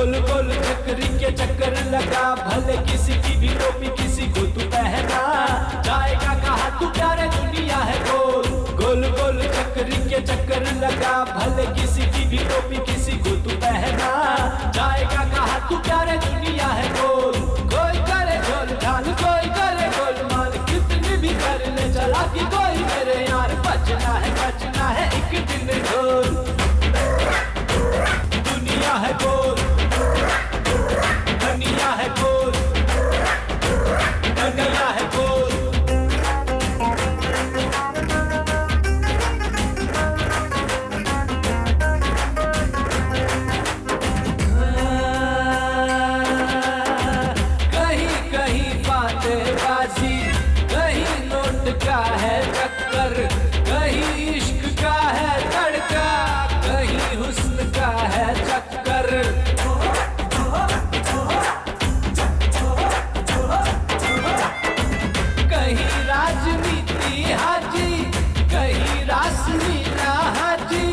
गोल गोल चक्री के चक्कर लगा, भले किसी की भी टोपी किसी को तू पहना, जाएगा कहाँ तू प्यारे दुनिया है गोल। गोल गोल चक्री के चक्कर लगा, भले किसी की भी टोपी किसी को तू पहना, जाएगा कहाँ तू प्यारे दुनिया है गोल। कोई करे गोल ढाल, कोई करे गोलमाल, कितनी भी कर ले चला कि कोई मेरे यार, बचना है एक दिन ढोल। दुनिया है गोल, दुनिया है गोल, दुनिया है गोल। कहीं कहीं बातेबाजी, कहीं नोट का है चक्कर, कहीं इश्क का है तड़का, कहीं हुस्न का है चक्कर। कहीं राजनीति हाजी, कहीं रासलीला हाजी,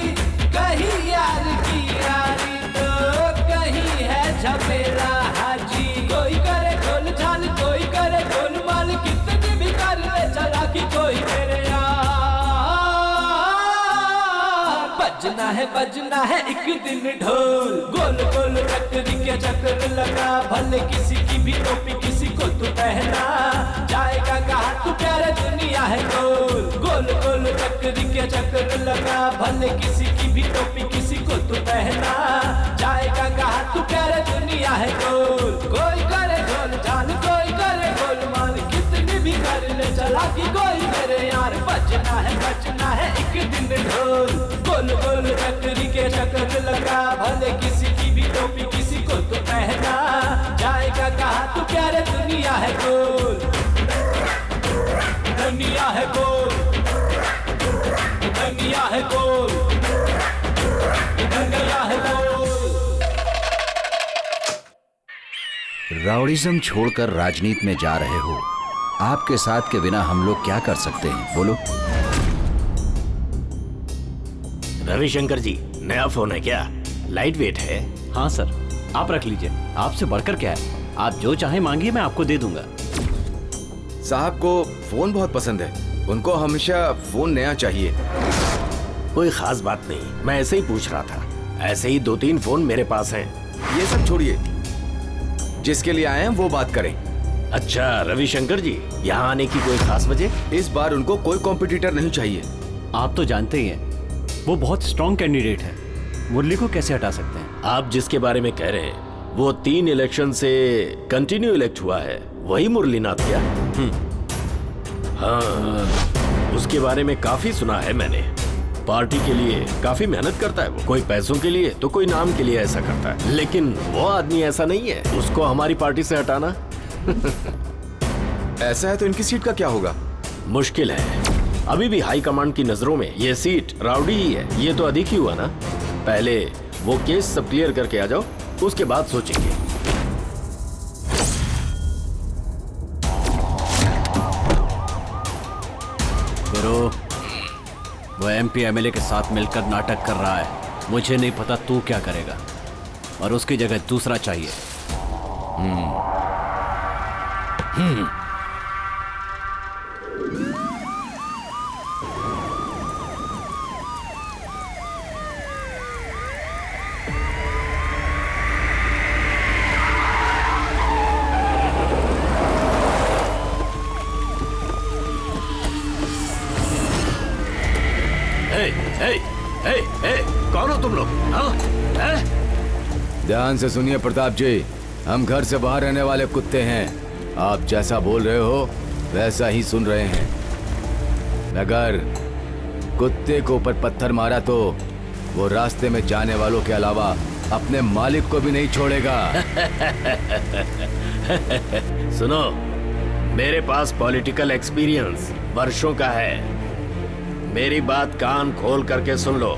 कहीं यार की यारी तो कहीं है झमेला हाजी। कोई करे गोल झाल, कोई करे गोलमाल, कितनी भी कर ले चला कि कोई मेरे यार, बजना है एक दिन ढोल। गोल गोल चक्री के चक्कर लगा, भले किसी की भी टोपी किसी को तू पहना, जाएगा कहाँ तू प्यारे दुनिया है गोल। गोल गोल चक्री के चक्कर लगा, भले किसी की भी टोपी किसी को तू पहना, जाएगा कहाँ तू प्यारे दुनिया है गोल। कोई करे गोल झाल, कोई करे गोलमाल, कितनी भी कर ले चला कि कोई मेरे यार, बचना है एक दिन ढोल। गोल गोल चक्री के चक्कर लगा, भले किसी की भी टोपी किसी को तो पहना, जाएगा कहाँ तू प्यारे दुनिया है गोल। दुनिया है गोल, दुनिया है गोल, दुनिया है गोल। राउडिज्म छोड़कर राजनीति में जा रहे हो, आपके साथ के बिना हम लोग क्या कर सकते हैं, बोलो। रविशंकर जी, नया फोन है क्या? लाइट वेट है? हाँ सर, आप रख लीजिए, आपसे बढ़कर क्या है, आप जो चाहे मांगिए मैं आपको दे दूंगा। साहब को फोन बहुत पसंद है, उनको हमेशा फोन नया चाहिए। कोई खास बात नहीं, मैं ऐसे ही पूछ रहा था। ऐसे ही 2-3 फोन मेरे पास हैं। ये सब छोड़िए, जिसके लिए आए हैं वो बात करें। अच्छा रविशंकर जी, यहाँ आने की कोई खास वजह? इस बार उनको कोई कॉम्पिटिटर नहीं चाहिए। आप तो जानते ही हैं वो बहुत स्ट्रॉन्ग कैंडिडेट है, मुरली को कैसे हटा सकते हैं। आप जिसके बारे में कह रहे हैं वो 3 इलेक्शन से कंटिन्यू इलेक्ट हुआ है, वही मुरलीनाथ क्या? हाँ, उसके बारे में काफी सुना है मैंने। पार्टी के लिए काफी मेहनत करता है वो, कोई पैसों के लिए तो कोई नाम के लिए ऐसा करता है, लेकिन वो आदमी ऐसा नहीं है। उसको हमारी पार्टी से हटाना ऐसा है तो इनकी सीट का क्या होगा? मुश्किल है। अभी भी हाई कमांड की नजरों में ये सीट राउडी ही है। ये तो अधिक ही हुआ ना। पहले वो केस सब क्लियर करके आ जाओ, उसके बाद सोचेंगे। गुरु, वो MP MLA के साथ मिलकर नाटक कर रहा है, मुझे नहीं पता तू क्या करेगा, और उसकी जगह दूसरा चाहिए। कौन हो तुम लोग? ध्यान से सुनिए प्रताप जी, हम घर से बाहर रहने वाले कुत्ते हैं। आप जैसा बोल रहे हो वैसा ही सुन रहे हैं। अगर कुत्ते को ऊपर पत्थर मारा तो वो रास्ते में जाने वालों के अलावा अपने मालिक को भी नहीं छोड़ेगा। सुनो, मेरे पास पॉलिटिकल एक्सपीरियंस वर्षों का है। मेरी बात कान खोल करके सुन लो।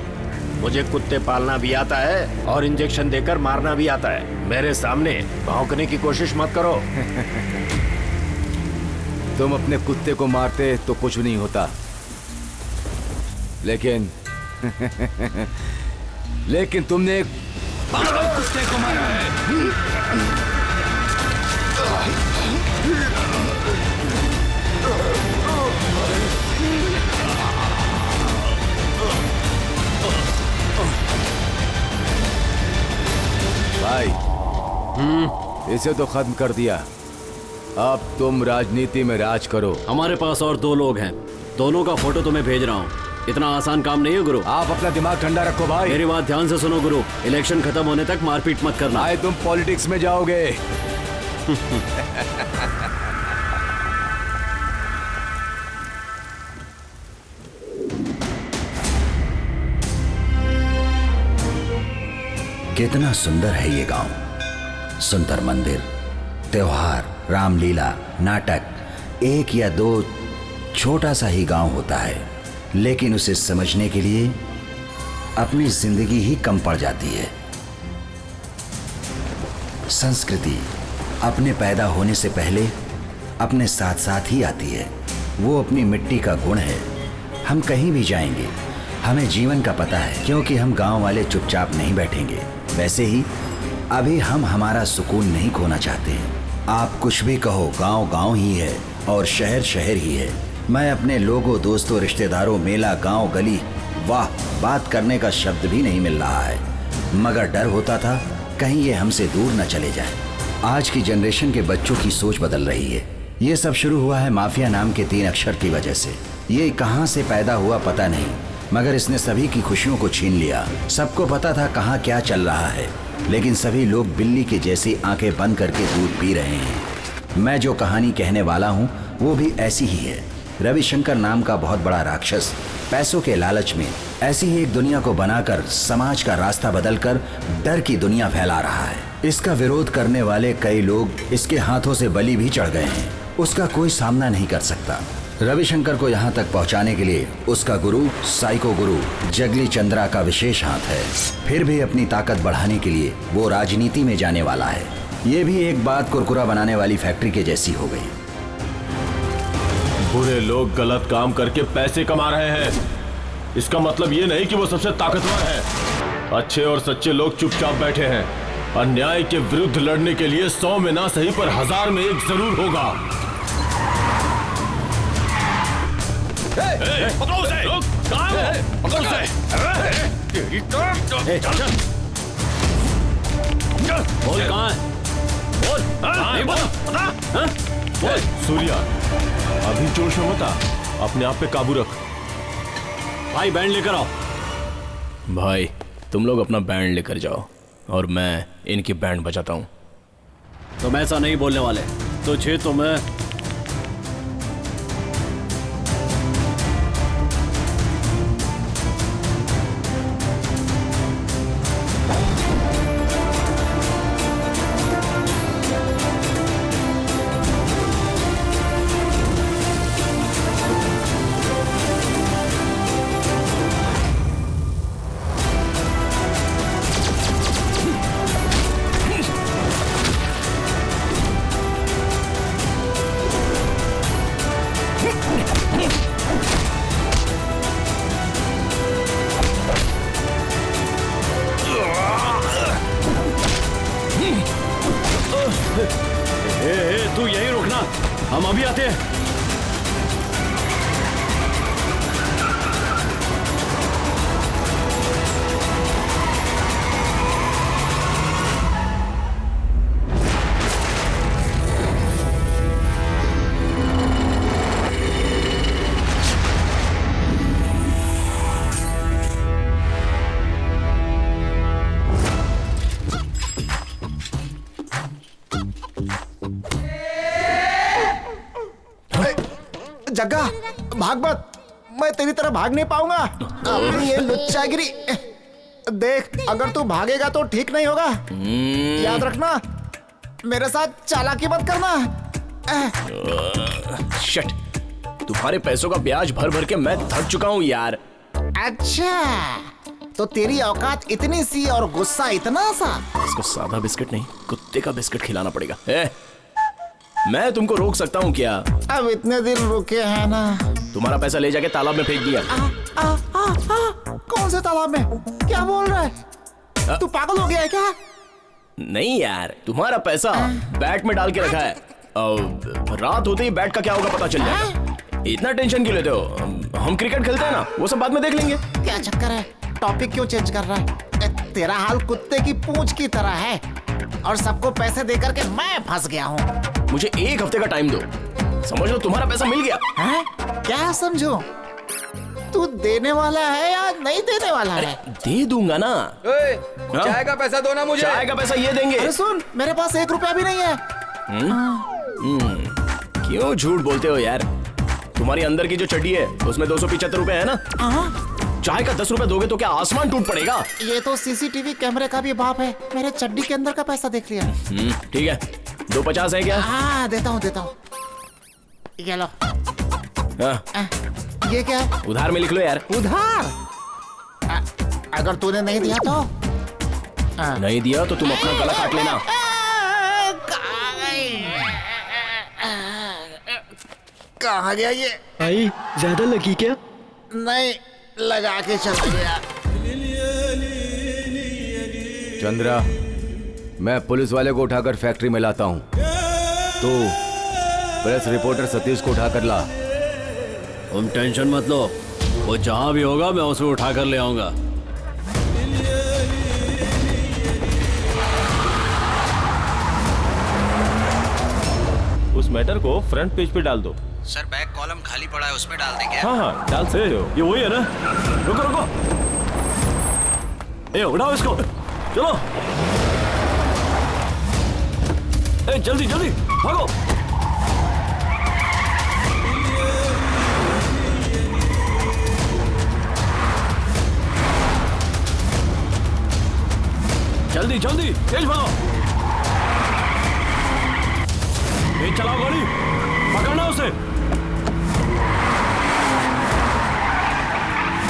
मुझे कुत्ते पालना भी आता है और इंजेक्शन देकर मारना भी आता है। मेरे सामने भौंकने की कोशिश मत करो। तुम अपने कुत्ते को मारते तो कुछ नहीं होता, लेकिन लेकिन तुमने पागल कुत्ते को मारा है। भाई इसे तो खत्म कर दिया, अब तुम राजनीति में राज करो। हमारे पास और 2 लोग हैं, दोनों का फोटो तुम्हें भेज रहा हूँ। इतना आसान काम नहीं है गुरु। आप अपना दिमाग ठंडा रखो भाई। मेरी बात ध्यान से सुनो गुरु, इलेक्शन खत्म होने तक मारपीट मत करना। भाई तुम पॉलिटिक्स में जाओगे। कितना सुंदर है ये गांव। सुंदर मंदिर, त्योहार, रामलीला, नाटक, 1 या 2 छोटा सा ही गांव होता है, लेकिन उसे समझने के लिए अपनी जिंदगी ही कम पड़ जाती है। संस्कृति अपने पैदा होने से पहले अपने साथ साथ ही आती है। वो अपनी मिट्टी का गुण है। हम कहीं भी जाएंगे, हमें जीवन का पता है, क्योंकि हम गांव वाले चुपचाप नहीं बैठेंगे। वैसे ही अभी हम हमारा सुकून नहीं खोना चाहते हैं। आप कुछ भी कहो, गांव गांव ही है और शहर शहर ही है। मैं अपने लोगों, दोस्तों, रिश्तेदारों, मेला, गांव, गली, वाह, बात करने का शब्द भी नहीं मिल रहा है, मगर डर होता था कहीं ये हमसे दूर न चले जाए। आज की जनरेशन के बच्चों की सोच बदल रही है। ये सब शुरू हुआ है माफिया नाम के 3 अक्षर की वजह से। ये कहां से पैदा हुआ पता नहीं, मगर इसने सभी की खुशियों को छीन लिया। सबको पता था कहां क्या चल रहा है, लेकिन सभी लोग बिल्ली के जैसी आंखें बंद करके दूध पी रहे हैं। मैं जो कहानी कहने वाला हूँ वो भी ऐसी ही है। रविशंकर नाम का बहुत बड़ा राक्षस पैसों के लालच में ऐसी ही एक दुनिया को बनाकर समाज का रास्ता बदलकर डर की दुनिया फैला रहा है। इसका विरोध करने वाले कई लोग इसके हाथों से बलि भी चढ़ गए हैं। उसका कोई सामना नहीं कर सकता। रविशंकर को यहाँ तक पहुँचाने के लिए उसका गुरु, साइको गुरु जगली चंद्रा का विशेष हाथ है। फिर भी अपनी ताकत बढ़ाने के लिए वो राजनीति में जाने वाला है। ये भी एक बात कुरकुरा बनाने वाली फैक्ट्री के जैसी हो गई। बुरे लोग गलत काम करके पैसे कमा रहे हैं, इसका मतलब ये नहीं कि वो सबसे ताकतवर है। अच्छे और सच्चे लोग चुपचाप बैठे हैं। अन्याय के विरुद्ध लड़ने के लिए 100 में ना सही पर 1000 में 1 जरूर होगा। पकड़ो उसे! पकड़ो उसे! बोल कहाँ है? बोल! नहीं बोल! बोल! सूर्या, अभी जोश में मत आ, अपने आप पे काबू रख। भाई बैंड लेकर आओ। भाई तुम लोग अपना बैंड लेकर जाओ और मैं इनकी बैंड बजाता हूँ। तुम ऐसा नहीं बोलने वाले। तुझे तो मैं तू यहीं रुकना, हम अभी आते हैं। जग्गा, भाग मत, मैं तेरी तरह भाग नहीं पाऊंगा। अपनी ये लुच्चागिरी देख, अगर तू भागेगा तो ठीक नहीं होगा। याद रखना, मेरे साथ चालाकी मत करना। शट, तुम्हारे पैसों का ब्याज भर भर के मैं थक चुका हूँ यार। अच्छा, तो तेरी औकात इतनी सी और गुस्सा इतना सा। इसको सादा बिस्किट नहीं, कुत्ते का बिस्किट खिलाना पड़ेगा। मैं तुमको रोक सकता हूँ क्या? अब इतने दिन रुके हैं ना। तुम्हारा पैसा ले जाके तालाब में फेंक दिया। कौन से तालाब में? क्या बोल रहा है? तू पागल हो गया है क्या? नहीं यार, तुम्हारा पैसा बैट में डाल के रखा है। रात होते ही बैट का क्या होगा पता चल जाएगा। इतना टेंशन क्यों लेते हो? हम क्रिकेट खेलते हैं ना, वो सब बाद में देख लेंगे। क्या चक्कर है? टॉपिक क्यों चेंज कर रहा है? तेरा हाल कुत्ते की पूंछ की तरह है और सबको पैसे दे करके मैं फंस गया हूँ। मुझे 1 हफ्ते का टाइम दो, समझ लो तुम्हारा पैसा मिल गया। है? क्या समझो? तू देने वाला है या नहीं देने वाला है? दे दूंगा ना। चाय का पैसा दो ना मुझे। चाय का पैसा ये देंगे। अरे सुन, मेरे पास 1 रुपया भी नहीं है। क्यों झूठ बोलते हो यार? तुम्हारी अंदर की जो चड्डी है उसमें 275 रुपए है ना। चाय का 10 रुपए दोगे तो क्या आसमान टूट पड़ेगा? ये तो सीसीटीवी कैमरे का भी बाप है। मेरे चड्डी के अंदर का पैसा देख लिया। ठीक है, 250 है क्या? हाँ देता हूँ। ये लो। ये क्या है? उधार में लिख लो यार। उधार? अगर तूने नहीं दिया तो? नहीं दिया तो तुम अपना गला काट लेना। कहाँ गया ये? भाई ज्यादा लगी क्या? नहीं, लगा के चल गया। चंद्रा, मैं पुलिस वाले को उठाकर फैक्ट्री में लाता हूँ। तो प्रेस रिपोर्टर सतीश को उठाकर ला। तुम टेंशन मत लो, वो जहां भी होगा मैं उसे उठा कर ले आऊंगा। उस मैटर को फ्रंट पेज पे डाल दो। सर बैक कॉलम खाली पड़ा है, उसमें डाल देंगे। हाँ डाल सकते हो। ये वही है ना? रुको, ए उठाओ इसको, चलो। ए जल्दी भागो। जल्दी तेज भागो। तेज चलाओ गाड़ी, पकड़ना उसे।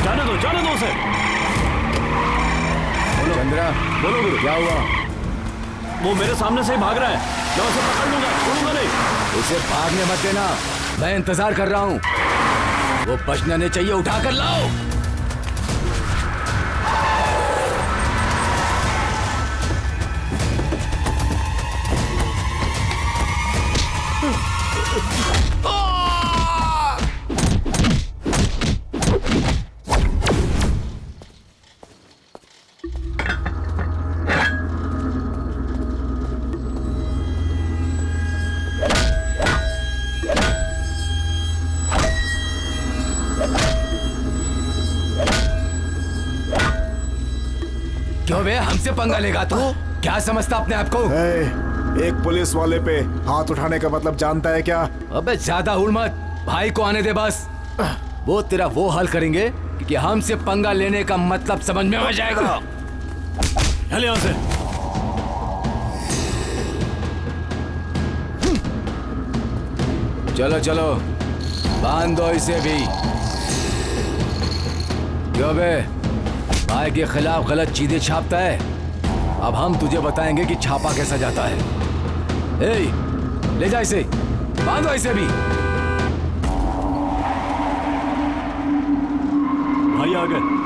जाने दो उसे। चंद्रा, बोलो गुरु, क्या हुआ? वो मेरे सामने से ही भाग रहा है। मैं उसे पकड़ लूंगा, छोड़ूंगा नहीं। उसे भागने मत देना, मैं इंतजार कर रहा हूँ। वो बचना नहीं चाहिए, उठा कर लाओ। क्यों बे, हमसे पंगा लेगा तू? क्या समझता अपने आप को? एक पुलिस वाले पे हाथ उठाने का मतलब जानता है क्या? अबे ज्यादा हुड़ मत, भाई को आने दे बस। वो तेरा वो हल करेंगे कि हमसे पंगा लेने का मतलब समझ में आ जाएगा। चल यहाँ से। चलो बांध दो इसे भी। क्यों बे, भाई के खिलाफ गलत चीजें छापता है? अब हम तुझे बताएंगे कि छापा कैसा जाता है। ले जा इसे, बांधो इसे भी। भाई आ गए।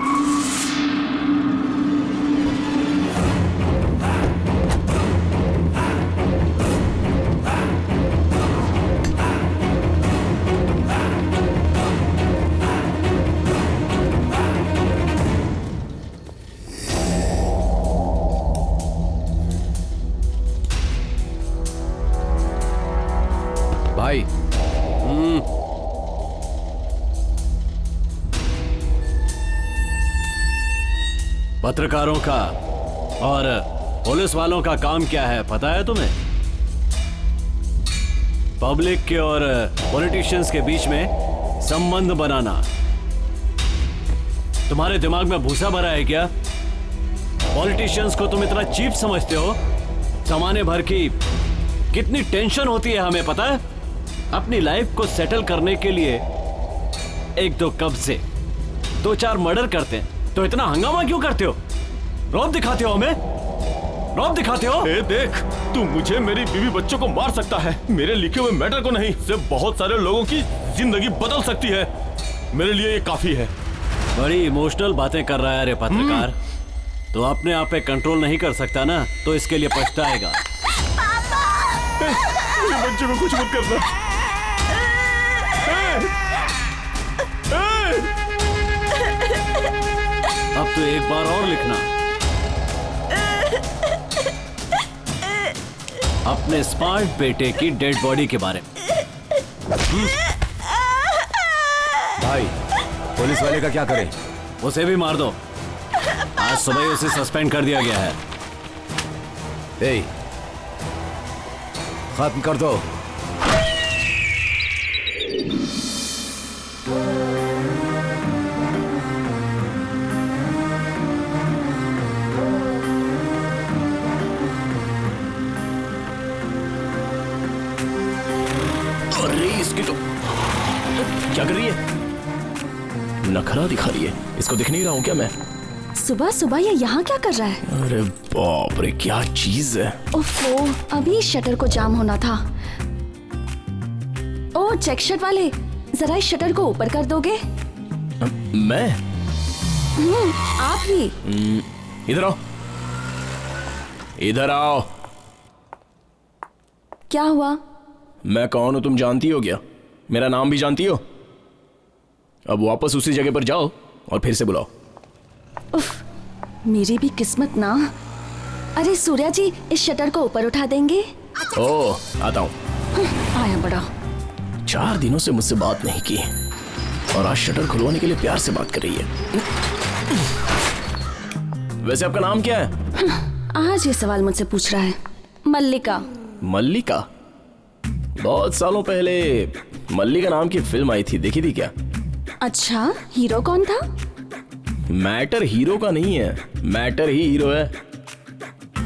भाई पत्रकारों का और पुलिस वालों का काम क्या है पता है तुम्हें? पब्लिक के और पॉलिटिशियंस के बीच में संबंध बनाना। तुम्हारे दिमाग में भूसा भरा है क्या? पॉलिटिशियंस को तुम इतना चीप समझते हो? जमाने भर की कितनी टेंशन होती है हमें पता है? अपनी लाइफ को सेटल करने के लिए 1-2 कब्जे, 2-4 मर्डर करते हैं तो इतना हंगामा क्यों करते हो? रौब दिखाते हो हमें, रौब दिखाते हो। ए देख, तू मुझे, मेरी बीवी बच्चों को मार सकता है, मेरे लिखे हुए मैटर को नहीं। सिर्फ बहुत सारे लोगों की जिंदगी बदल सकती है। मेरे लिए ये काफी है। बड़ी इमोशनल बातें कर रहा है रे पत्रकार। तो अपने आप पे कंट्रोल नहीं कर सकता ना, तो इसके लिए पछताएगा। मेरे बच्चे को कुछ मत करना। अब तो एक बार और लिखना, अपने स्मार्ट बेटे की डेड बॉडी के बारे में। भाई, पुलिस वाले का क्या करें? उसे भी मार दो। आज सुबह ही उसे सस्पेंड कर दिया गया है। ए, खत्म कर दो। अरे इसकी तो क्या कर रही है? नखरा दिखा रही है। इसको दिख नहीं रहा हूं क्या मैं? सुबह सुबह ये यहाँ क्या कर रहा है? अरे बाप रे, क्या चीज है। ओफो, अभी शटर को जाम होना था। ओ चेक शर्ट वाले, जरा इस शटर को ऊपर कर दोगे? मैं? आप ही। इधर आओ, इधर आओ। क्या हुआ? मैं कौन हूं तुम जानती हो क्या? मेरा नाम भी जानती हो? अब वापस उसी जगह पर जाओ और फिर से बुलाओ। उफ, मेरी भी किस्मत ना। अरे सूर्या जी, इस शटर को ऊपर उठा देंगे? ओह, आता हूं। आया बड़ा। 4 दिनों से मुझसे बात नहीं की और आज शटर खुलवाने के लिए प्यार से बात कर रही है। वैसे आपका नाम क्या है? आज ये सवाल मुझसे पूछ रहा है। मल्लिका। मल्लिका? बहुत सालों पहले मल्लिका नाम की फिल्म आई थी, देखी थी क्या? अच्छा, हीरो कौन था? मैटर हीरो का नहीं है, मैटर ही हीरो है।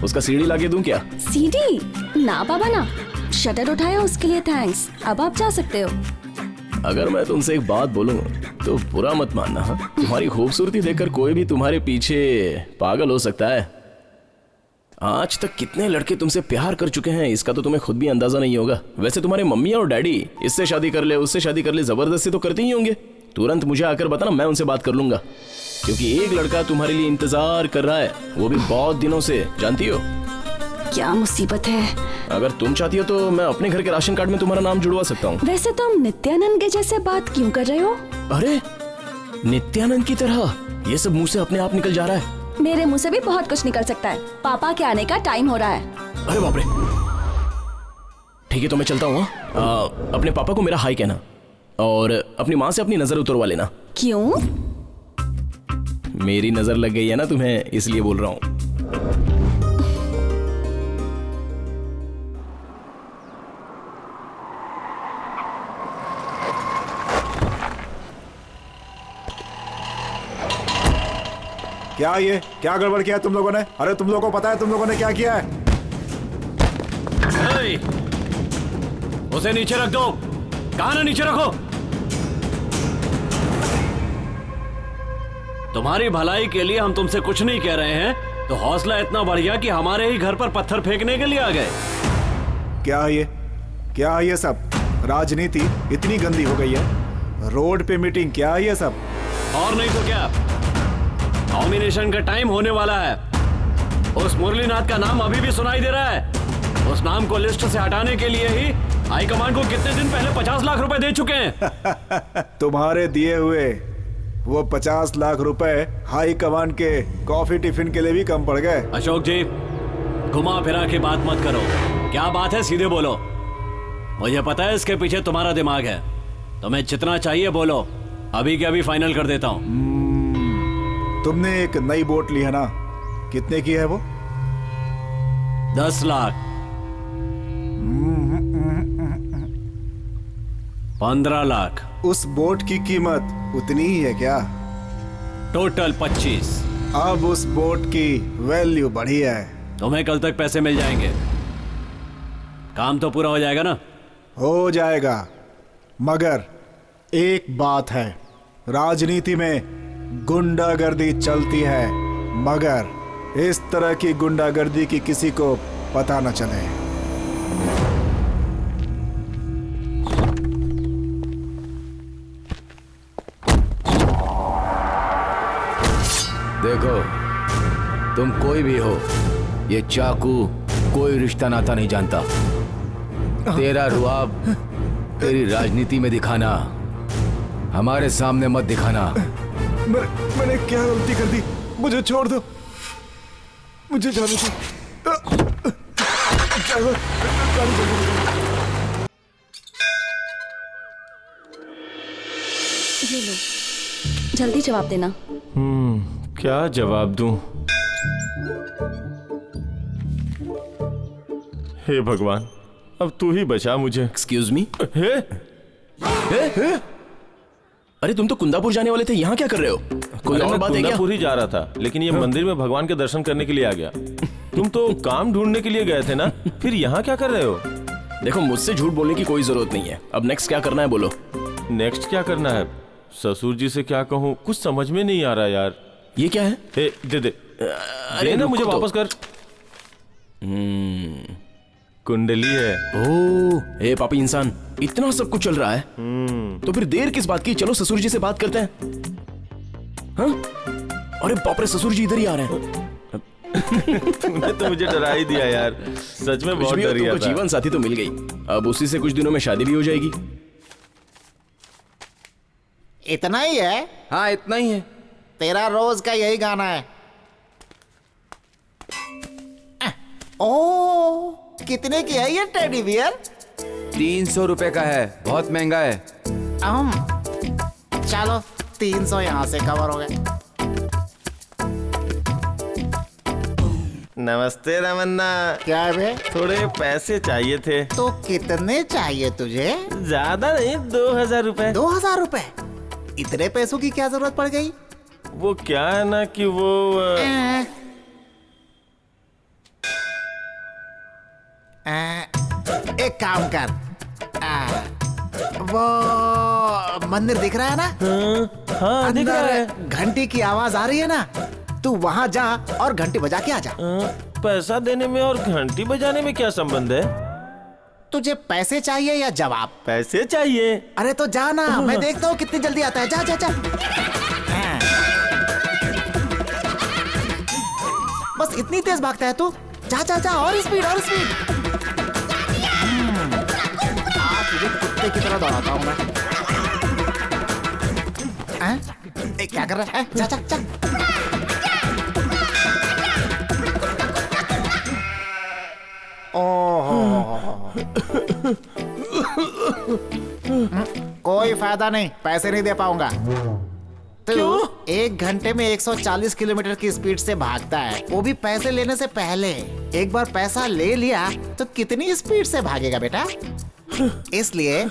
उसका सीडी लाके दूं क्या? सीडी? ना बाबा ना। शटर उठाया उसके लिए थैंक्स। अब आप जा सकते हो। अगर मैं तुमसे एक बात बोलूं तो बुरा मत मानना। हाँ, तुम्हारी खूबसूरती देखकर कोई भी तुम्हारे पीछे पागल हो सकता है। आज तक कितने लड़के तुमसे प्यार कर चुके हैं, इसका तो तुम्हें खुद भी अंदाजा नहीं होगा। वैसे तुम्हारे मम्मी और डैडी इससे शादी कर ले, उससे शादी कर ले, जबरदस्ती तो करते ही होंगे। तुरंत मुझे आकर बताना, मैं उनसे बात कर लूंगा। क्योंकि एक लड़का तुम्हारे लिए इंतजार कर रहा है, वो भी बहुत दिनों से, जानती हो? क्या मुसीबत है। अगर तुम चाहती हो तो मैं अपने घर के राशन कार्ड में तुम्हारा नाम जुड़वा सकता हूँ। वैसे तुम नित्यानंद के जैसे बात क्यों कर रहे हो? अरे नित्यानंद की तरह ये सब मुंह से अपने आप निकल जा रहा है। मेरे मुंह से भी बहुत कुछ निकल सकता है। पापा के आने का टाइम हो रहा है। अरे बाप रे। ठीक है तो मैं चलता हूँ। अपने पापा को मेरा हाई कहना और अपनी माँ से अपनी नजर उतरवा लेना। क्यों? मेरी नजर लग गई है ना तुम्हें, इसलिए बोल रहा हूँ। क्या ये क्या गड़बड़ किया तुम लोगों ने? अरे तुम लोगों को पता है तुम लोगों ने क्या किया है? उसे नीचे रख दो। कहा ना नीचे रखो। तुम्हारी भलाई के लिए हम तुमसे कुछ नहीं कह रहे हैं, तो हौसला इतना बढ़ गया कि हमारे ही घर पर पत्थर फेंकने के लिए आ गए। क्या है ये सब? राजनीति इतनी गंदी हो गई है। रोड पे मीटिंग, क्या है ये सब? और नहीं तो क्या, नॉमिनेशन का टाइम होने वाला है। उस मुरलीनाथ का नाम अभी भी सुनाई दे रहा है। उस नाम को लिस्ट से हटाने के लिए ही हाईकमान को कितने दिन पहले 50 लाख रुपए दे चुके हैं। तुम्हारे दिए हुए वो 50 लाख रुपए हाई कमान के कॉफी टिफिन के लिए भी कम पड़ गए। अशोक जी, घुमा फिरा के बात मत करो। क्या बात है सीधे बोलो। मुझे पता है इसके पीछे तुम्हारा दिमाग है। तुम्हें जितना चाहिए बोलो, अभी के अभी फाइनल कर देता हूँ। तुमने एक नई बोट ली है ना, कितने की है वो? 10 लाख। 15 लाख। उस बोट की कीमत उतनी ही है क्या? टोटल 25। अब उस बोट की वैल्यू बढ़ी है। तुम्हें कल तक पैसे मिल जाएंगे। काम तो पूरा हो जाएगा ना? हो जाएगा, मगर एक बात है, राजनीति में गुंडागर्दी चलती है, मगर इस तरह की गुंडागर्दी की किसी को पता न चले। देखो, तुम कोई भी हो, ये चाकू कोई रिश्ता नाता नहीं जानता। तेरा रुआब तेरी राजनीति में दिखाना, हमारे सामने मत दिखाना। मैंने क्या गलती कर दी? मुझे छोड़ दो, मुझे जाने दो। ये लो, जल्दी जवाब देना। क्या जवाब दूं? हे भगवान, अब तू ही बचा मुझे। Excuse me. हे? अरे तुम तो कुंदापुर जाने वाले थे, यहाँ क्या कर रहे हो? कोई और बात है क्या? कुंदापुर ही जा रहा था, लेकिन ये मंदिर में भगवान के दर्शन करने के लिए आ गया। तुम तो काम ढूंढने के लिए गए थे ना, फिर यहाँ क्या कर रहे हो? देखो, मुझसे झूठ बोलने की कोई जरूरत नहीं है। अब नेक्स्ट क्या करना है बोलो। नेक्स्ट क्या करना है? ससुर जी से क्या कहूँ, कुछ समझ में नहीं आ रहा यार। ये क्या है? दे दे दे ना, मुझे वापस कर। कुंडली है। ओह, ए पापी इंसान, इतना सब कुछ चल रहा है तो फिर देर किस बात की? चलो ससुर जी से बात करते हैं। हाँ? अरे बाप रे, ससुर जी इधर ही आ रहे हैं। तूने तो मुझे डरा ही दिया यार, सच में बहुत डर गया था। जीवन साथी तो मिल गई, अब उसी से कुछ दिनों में शादी भी हो जाएगी। इतना ही है? हाँ इतना ही है। तेरा रोज का यही गाना है। ओ, कितने की है ये टेडी बियर? 300 रुपए का है, बहुत महंगा है। चलो 300 यहाँ से कवर हो गए। नमस्ते रमन्ना। क्या है बे? थोड़े पैसे चाहिए थे। तो कितने चाहिए तुझे? ज्यादा नहीं, 2000 रुपए। 2000 रुपए? इतने पैसों की क्या जरूरत पड़ गई? वो क्या है ना कि वो एक काम कर, वो मंदिर दिख रहा है ना? हाँ दिख रहा है। घंटी की आवाज आ रही है ना? तू वहां जा और घंटी बजा के आ जा। पैसा देने में और घंटी बजाने में क्या संबंध है? तुझे पैसे चाहिए या जवाब? पैसे चाहिए। अरे तो जा ना, मैं देखता हूँ कितनी जल्दी आता है। जा जा जा। बस इतनी तेज भागता है तू? जा जा जा, और स्पीड और स्पीड। तुझे कुत्ते की तरह दौड़ाता हूँ मैं। क्या कर रहा है? जा जा जा। कोई फायदा नहीं, पैसे नहीं दे पाऊंगा। क्यों? 1 घंटे में 140 किलोमीटर की स्पीड से भागता है, वो भी पैसे लेने से पहले। एक बार पैसा ले लिया तो कितनी स्पीड से भागेगा बेटा? इसलिए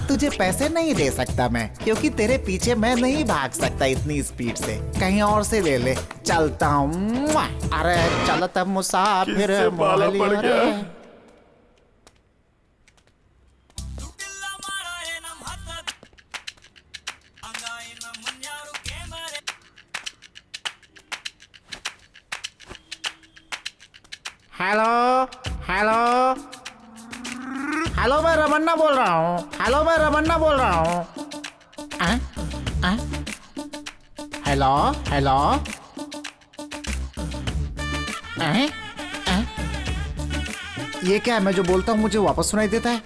तुझे पैसे नहीं दे सकता मैं, क्योंकि तेरे पीछे मैं नहीं भाग सकता इतनी स्पीड से। कहीं और से ले ले। चलता हूँ। अरे चलत मुसाफिर पाला पड़ गया। हेलो हेलो हेलो, मैं रमन्ना बोल रहा हूँ। हेलो, मैं रमन्ना बोल रहा हूँ। Hello hello. ये क्या है? मैं जो बोलता हूँ मुझे वापस सुनाई देता है।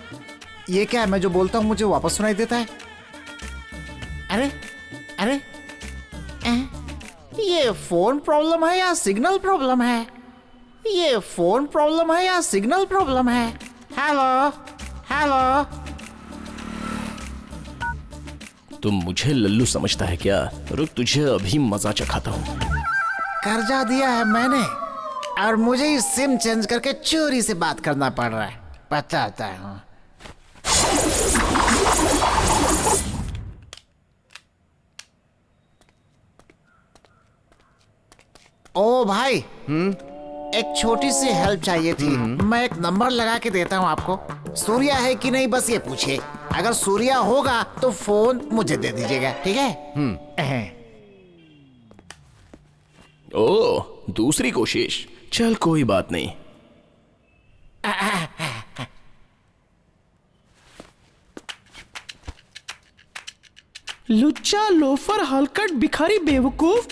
ये क्या है? मैं जो बोलता हूँ मुझे वापस सुनाई देता है। अरे अरे, ये फोन प्रॉब्लम है या सिग्नल प्रॉब्लम है? ये फोन प्रॉब्लम है या सिग्नल प्रॉब्लम है? Hello hello. तुम मुझे लल्लू समझता है क्या? रुक, तुझे अभी मजा चखाता हूँ। कर्जा दिया है मैंने और मुझे ही सिम चेंज करके चोरी से बात करना पड़ रहा है, बताता हूँ। ओ भाई, एक छोटी सी हेल्प चाहिए थी। मैं एक नंबर लगा के देता हूँ आपको। सूर्या है कि नहीं बस ये पूछिए। अगर सूर्या होगा तो फोन मुझे दे दीजिएगा, ठीक है? ओह, दूसरी कोशिश। चल कोई बात नहीं। लुच्चा, लोफर, हलकट, भिखारी, बेवकूफ,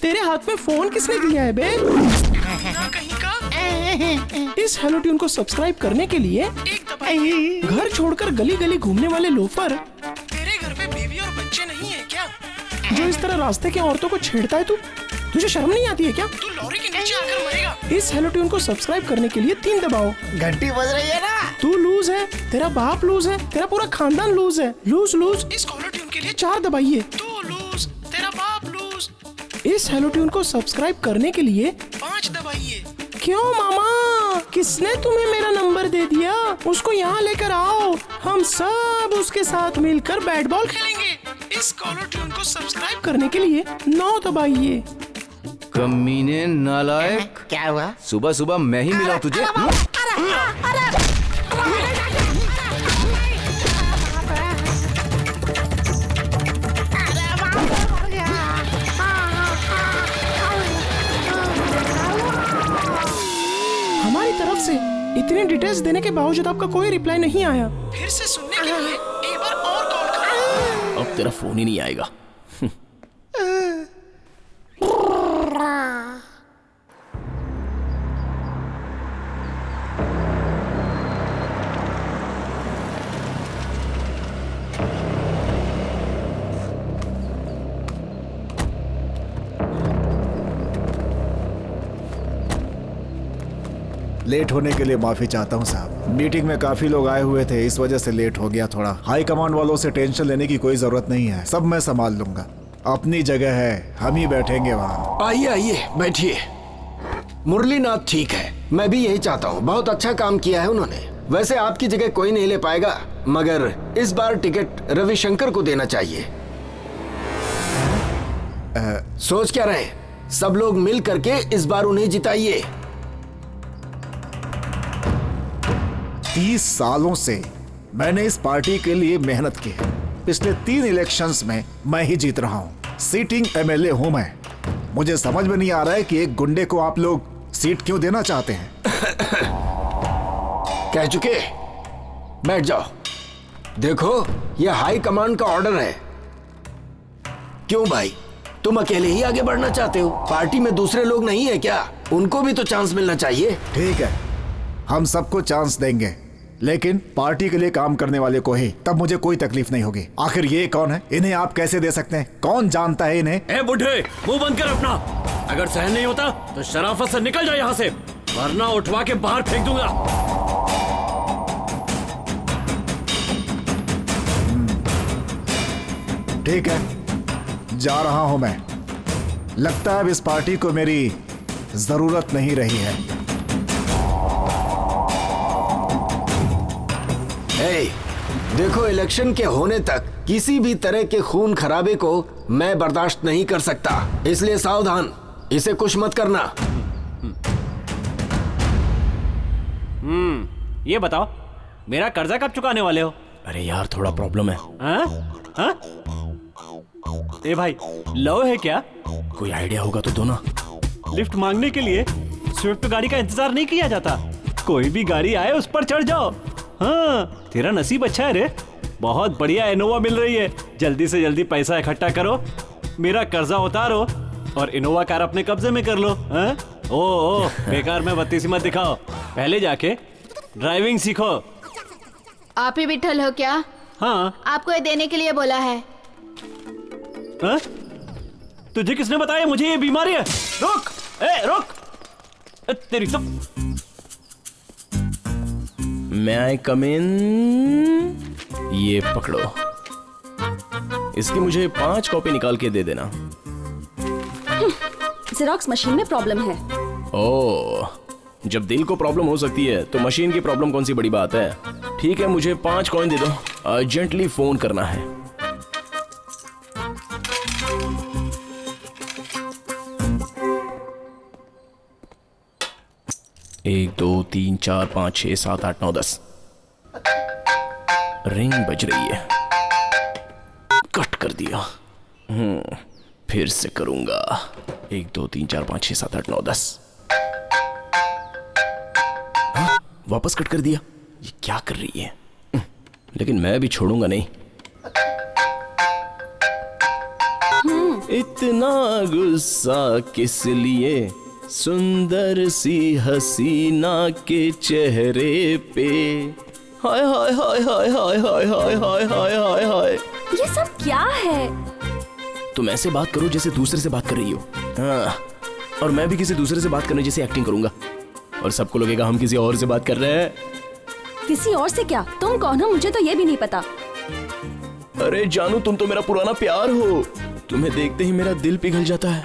तेरे हाथ में फोन किसने दिया है बे? ना कहीं का। इस हेलो ट्यून को सब्सक्राइब करने के लिए एक दबाइए। घर छोड़कर गली गली घूमने वाले लोफर, तेरे घर में बीवी और बच्चे नहीं है क्या? जो इस तरह रास्ते के औरतों को छेड़ता है तू, तुझे शर्म नहीं आती है क्या? तू लॉरी के नीचे आकर मरेगा। इस हेलो ट्यून को सब्सक्राइब करने के लिए 3 दबाओ। घंटी बज रही है ना? तू लूज है, तेरा बाप लूज है, तेरा पूरा खानदान लूज है। Loose loose. इस हेलो ट्यून के लिए 4 दबाइए। तू लूज, तेरा बाप लूज। इस हेलो ट्यून को सब्सक्राइब करने के लिए 5 दबाइए। क्यों मामा, किसने तुम्हें मेरा नंबर दे दिया? उसको यहाँ लेकर आओ, हम सब उसके साथ मिलकर बैट बॉल खेलेंगे। इस कॉलर ट्यून को सब्सक्राइब करने के लिए 9 दबाइए। कमीने नालायक, क्या हुआ? सुबह सुबह मैं ही मिला तुझे। हमारी तरफ से इतने डिटेल्स देने के बावजूद आपका कोई रिप्लाई नहीं आया। फिर से सुनने के लिए एक बार और कॉल करो। अब तेरा फोन ही नहीं आएगा। लेट होने के लिए माफी चाहता हूँ साहब। मीटिंग में काफी लोग आए हुए थे, इस वजह से लेट हो गया थोड़ा। हाई कमांड वालों से टेंशन लेने की कोई जरूरत नहीं है, सब मैं संभाल लूंगा। अपनी जगह है, हम ही बैठेंगे वहाँ। आइए आइए बैठिए। मुरलीनाथ ठीक है, मैं भी यही चाहता हूँ। बहुत अच्छा काम किया है उन्होंने। वैसे आपकी जगह कोई नहीं ले पाएगा, मगर इस बार टिकट रविशंकर को देना चाहिए। सोच क्या रहे? सब लोग मिल करके इस बार उन्हें जिताइए। 30 सालों से मैंने इस पार्टी के लिए मेहनत की है। पिछले 3 इलेक्शंस में मैं ही जीत रहा हूँ। सीटिंग एमएलए हूँ मैं। मुझे समझ में नहीं आ रहा है कि एक गुंडे को आप लोग सीट क्यों देना चाहते हैं। कह चुके, बैठ जाओ। देखो, यह हाई कमांड का ऑर्डर है। क्यों भाई, तुम अकेले ही आगे बढ़ना चाहते हो? पार्टी में दूसरे लोग नहीं है क्या? उनको भी तो चांस मिलना चाहिए। ठीक है, हम सबको चांस देंगे, लेकिन पार्टी के लिए काम करने वाले को ही। तब मुझे कोई तकलीफ नहीं होगी। आखिर ये कौन है? इन्हें आप कैसे दे सकते हैं? कौन जानता है इन्हें? ए बुढ़े, मुंह बंद कर अपना। अगर सहन नहीं होता तो शराफत से निकल जाए यहाँ से, वरना उठवा के बाहर फेंक दूंगा। ठीक है, जा रहा हूं मैं। लगता है अब इस पार्टी को मेरी जरूरत नहीं रही है। देखो, इलेक्शन के होने तक किसी भी तरह के खून खराबे को मैं बर्दाश्त नहीं कर सकता, इसलिए सावधान, इसे कुछ मत करना। ये बताओ, मेरा कर्जा कब चुकाने वाले हो? अरे यार, थोड़ा प्रॉब्लम है। हाँ? ए भाई, लव है क्या? कोई आइडिया होगा तो दो ना। लिफ्ट मांगने के लिए स्विफ्ट गाड़ी का इंतजार नहीं किया जाता। कोई भी गाड़ी आए उस पर चढ़ जाओ। हाँ, तेरा नसीब अच्छा है रे, बहुत बढ़िया इनोवा मिल रही है। जल्दी से जल्दी पैसा इकट्ठा करो, मेरा कर्जा उतारो और इनोवा कार अपने कब्जे में कर लो। हाँ? ओ बेकार में बत्तीसी मत दिखाओ, पहले जाके ड्राइविंग सीखो। आप ही विठल हो क्या? हाँ। आपको ये देने के लिए बोला है। हाँ? तुझे किसने बताया मुझे ये बीमारी है? रुक, रुक, तेरी सब। मैं आई कम इन? ये पकड़ो, इसकी मुझे 5 कॉपी निकाल के दे देना। जेरॉक्स मशीन में प्रॉब्लम है। ओह, जब दिल को प्रॉब्लम हो सकती है तो मशीन की प्रॉब्लम कौन सी बड़ी बात है। ठीक है, मुझे 5 कॉइन दे दो, अर्जेंटली फोन करना है। एक, 2, 3, 4, 5, 6, 7, 8, 9, 10। रिंग बज रही है, कट कर दिया। फिर से करूंगा। 1, 2, 3, 4, 5, 6, 7, 8, 9, 10। हाँ, वापस कट कर दिया। ये क्या कर रही है? लेकिन मैं भी छोड़ूंगा नहीं। इतना गुस्सा किस लिए, सुंदर सी हसीना के चेहरे पे। हाय हाय हाय हाय हाय हाय हाय हाय हाय हाय हाय। ये सब क्या है? तुम ऐसे बात करो जैसे दूसरे से बात कर रही हो। हाँ, और मैं भी किसी दूसरे से बात करने जैसे एक्टिंग करूंगा और सबको लगेगा हम किसी और से बात कर रहे हैं। किसी और से क्या? तुम कौन हो मुझे तो ये भी नहीं पता। अरे जानू, तुम तो मेरा पुराना प्यार हो। तुम्हें देखते ही मेरा दिल पिघल जाता है।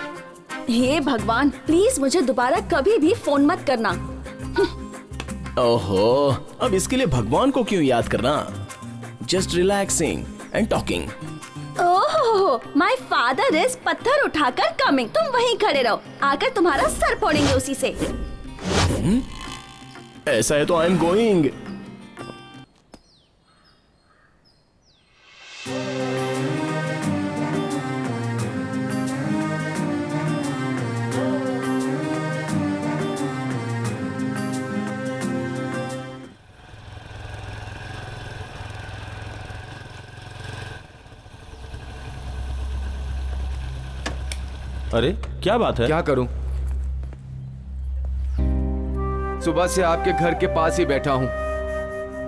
हे भगवान, प्लीज मुझे दोबारा कभी भी फोन मत करना। ओहो, अब इसके लिए भगवान को क्यों याद करना? Just relaxing and talking. ओहो, माय फादर इज पत्थर उठाकर कमिंग। तुम वहीं खड़े रहो, आकर तुम्हारा सर फोड़ेंगे उसी से। ऐसा है तो आई एम गोइंग। अरे क्या बात है? क्या करूं? सुबह से आपके घर के पास ही बैठा हूं।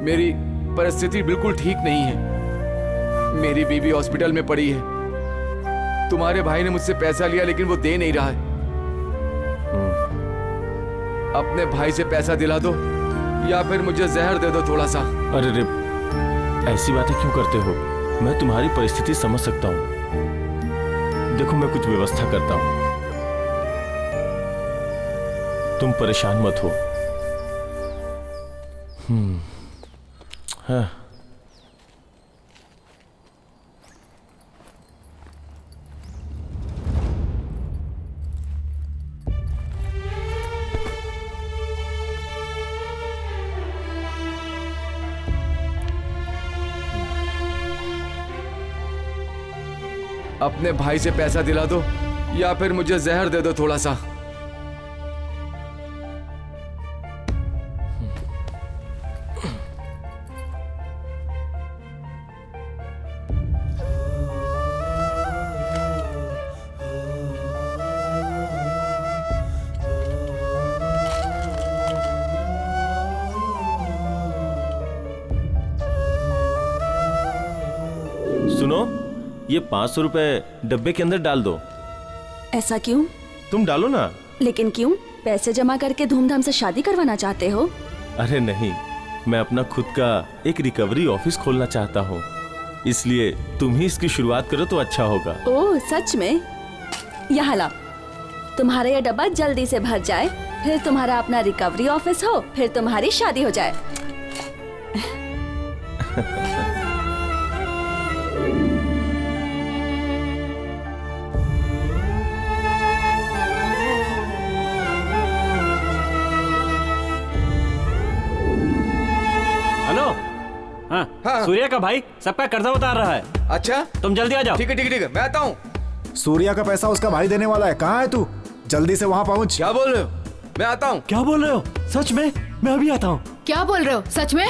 मेरी परिस्थिति बिल्कुल ठीक नहीं है। मेरी बीवी हॉस्पिटल में पड़ी है। तुम्हारे भाई ने मुझसे पैसा लिया लेकिन वो दे नहीं रहा है। अपने भाई से पैसा दिला दो या फिर मुझे जहर दे दो थोड़ा सा। अरे रे, ऐसी बातें क्यों करते हो? मैं तुम्हारी परिस्थिति समझ सकता हूँ। देखो, मैं कुछ व्यवस्था करता हूं, तुम परेशान मत हो। हाँ। अपने भाई से पैसा दिला दो या फिर मुझे जहर दे दो थोड़ा सा। सुनो, ये 500 रुपए डब्बे के अंदर डाल दो। ऐसा क्यों? तुम डालो ना। लेकिन क्यों? पैसे जमा करके धूमधाम से शादी करवाना चाहते हो? अरे नहीं, मैं अपना खुद का एक रिकवरी ऑफिस खोलना चाहता हूँ, इसलिए तुम ही इसकी शुरुआत करो तो अच्छा होगा। ओह, सच में? यहाँ लाओ, तुम्हारा ये डब्बा जल्दी से भर जाए, फिर तुम्हारा अपना रिकवरी ऑफिस हो, फिर तुम्हारी शादी हो जाए। हाँ, सूर्या का भाई सबका कर्जा उतार रहा है। अच्छा, तुम जल्दी आ जाओ। ठीक है ठीक है ठीक है, मैं आता हूँ। सूर्या का पैसा उसका भाई देने वाला है। कहाँ है तू? जल्दी से वहाँ पहुँच। क्या बोल रहे हो? मैं आता हूँ। क्या बोल रहे हो? सच में? मैं अभी आता हूँ। क्या बोल रहे हो? सच में?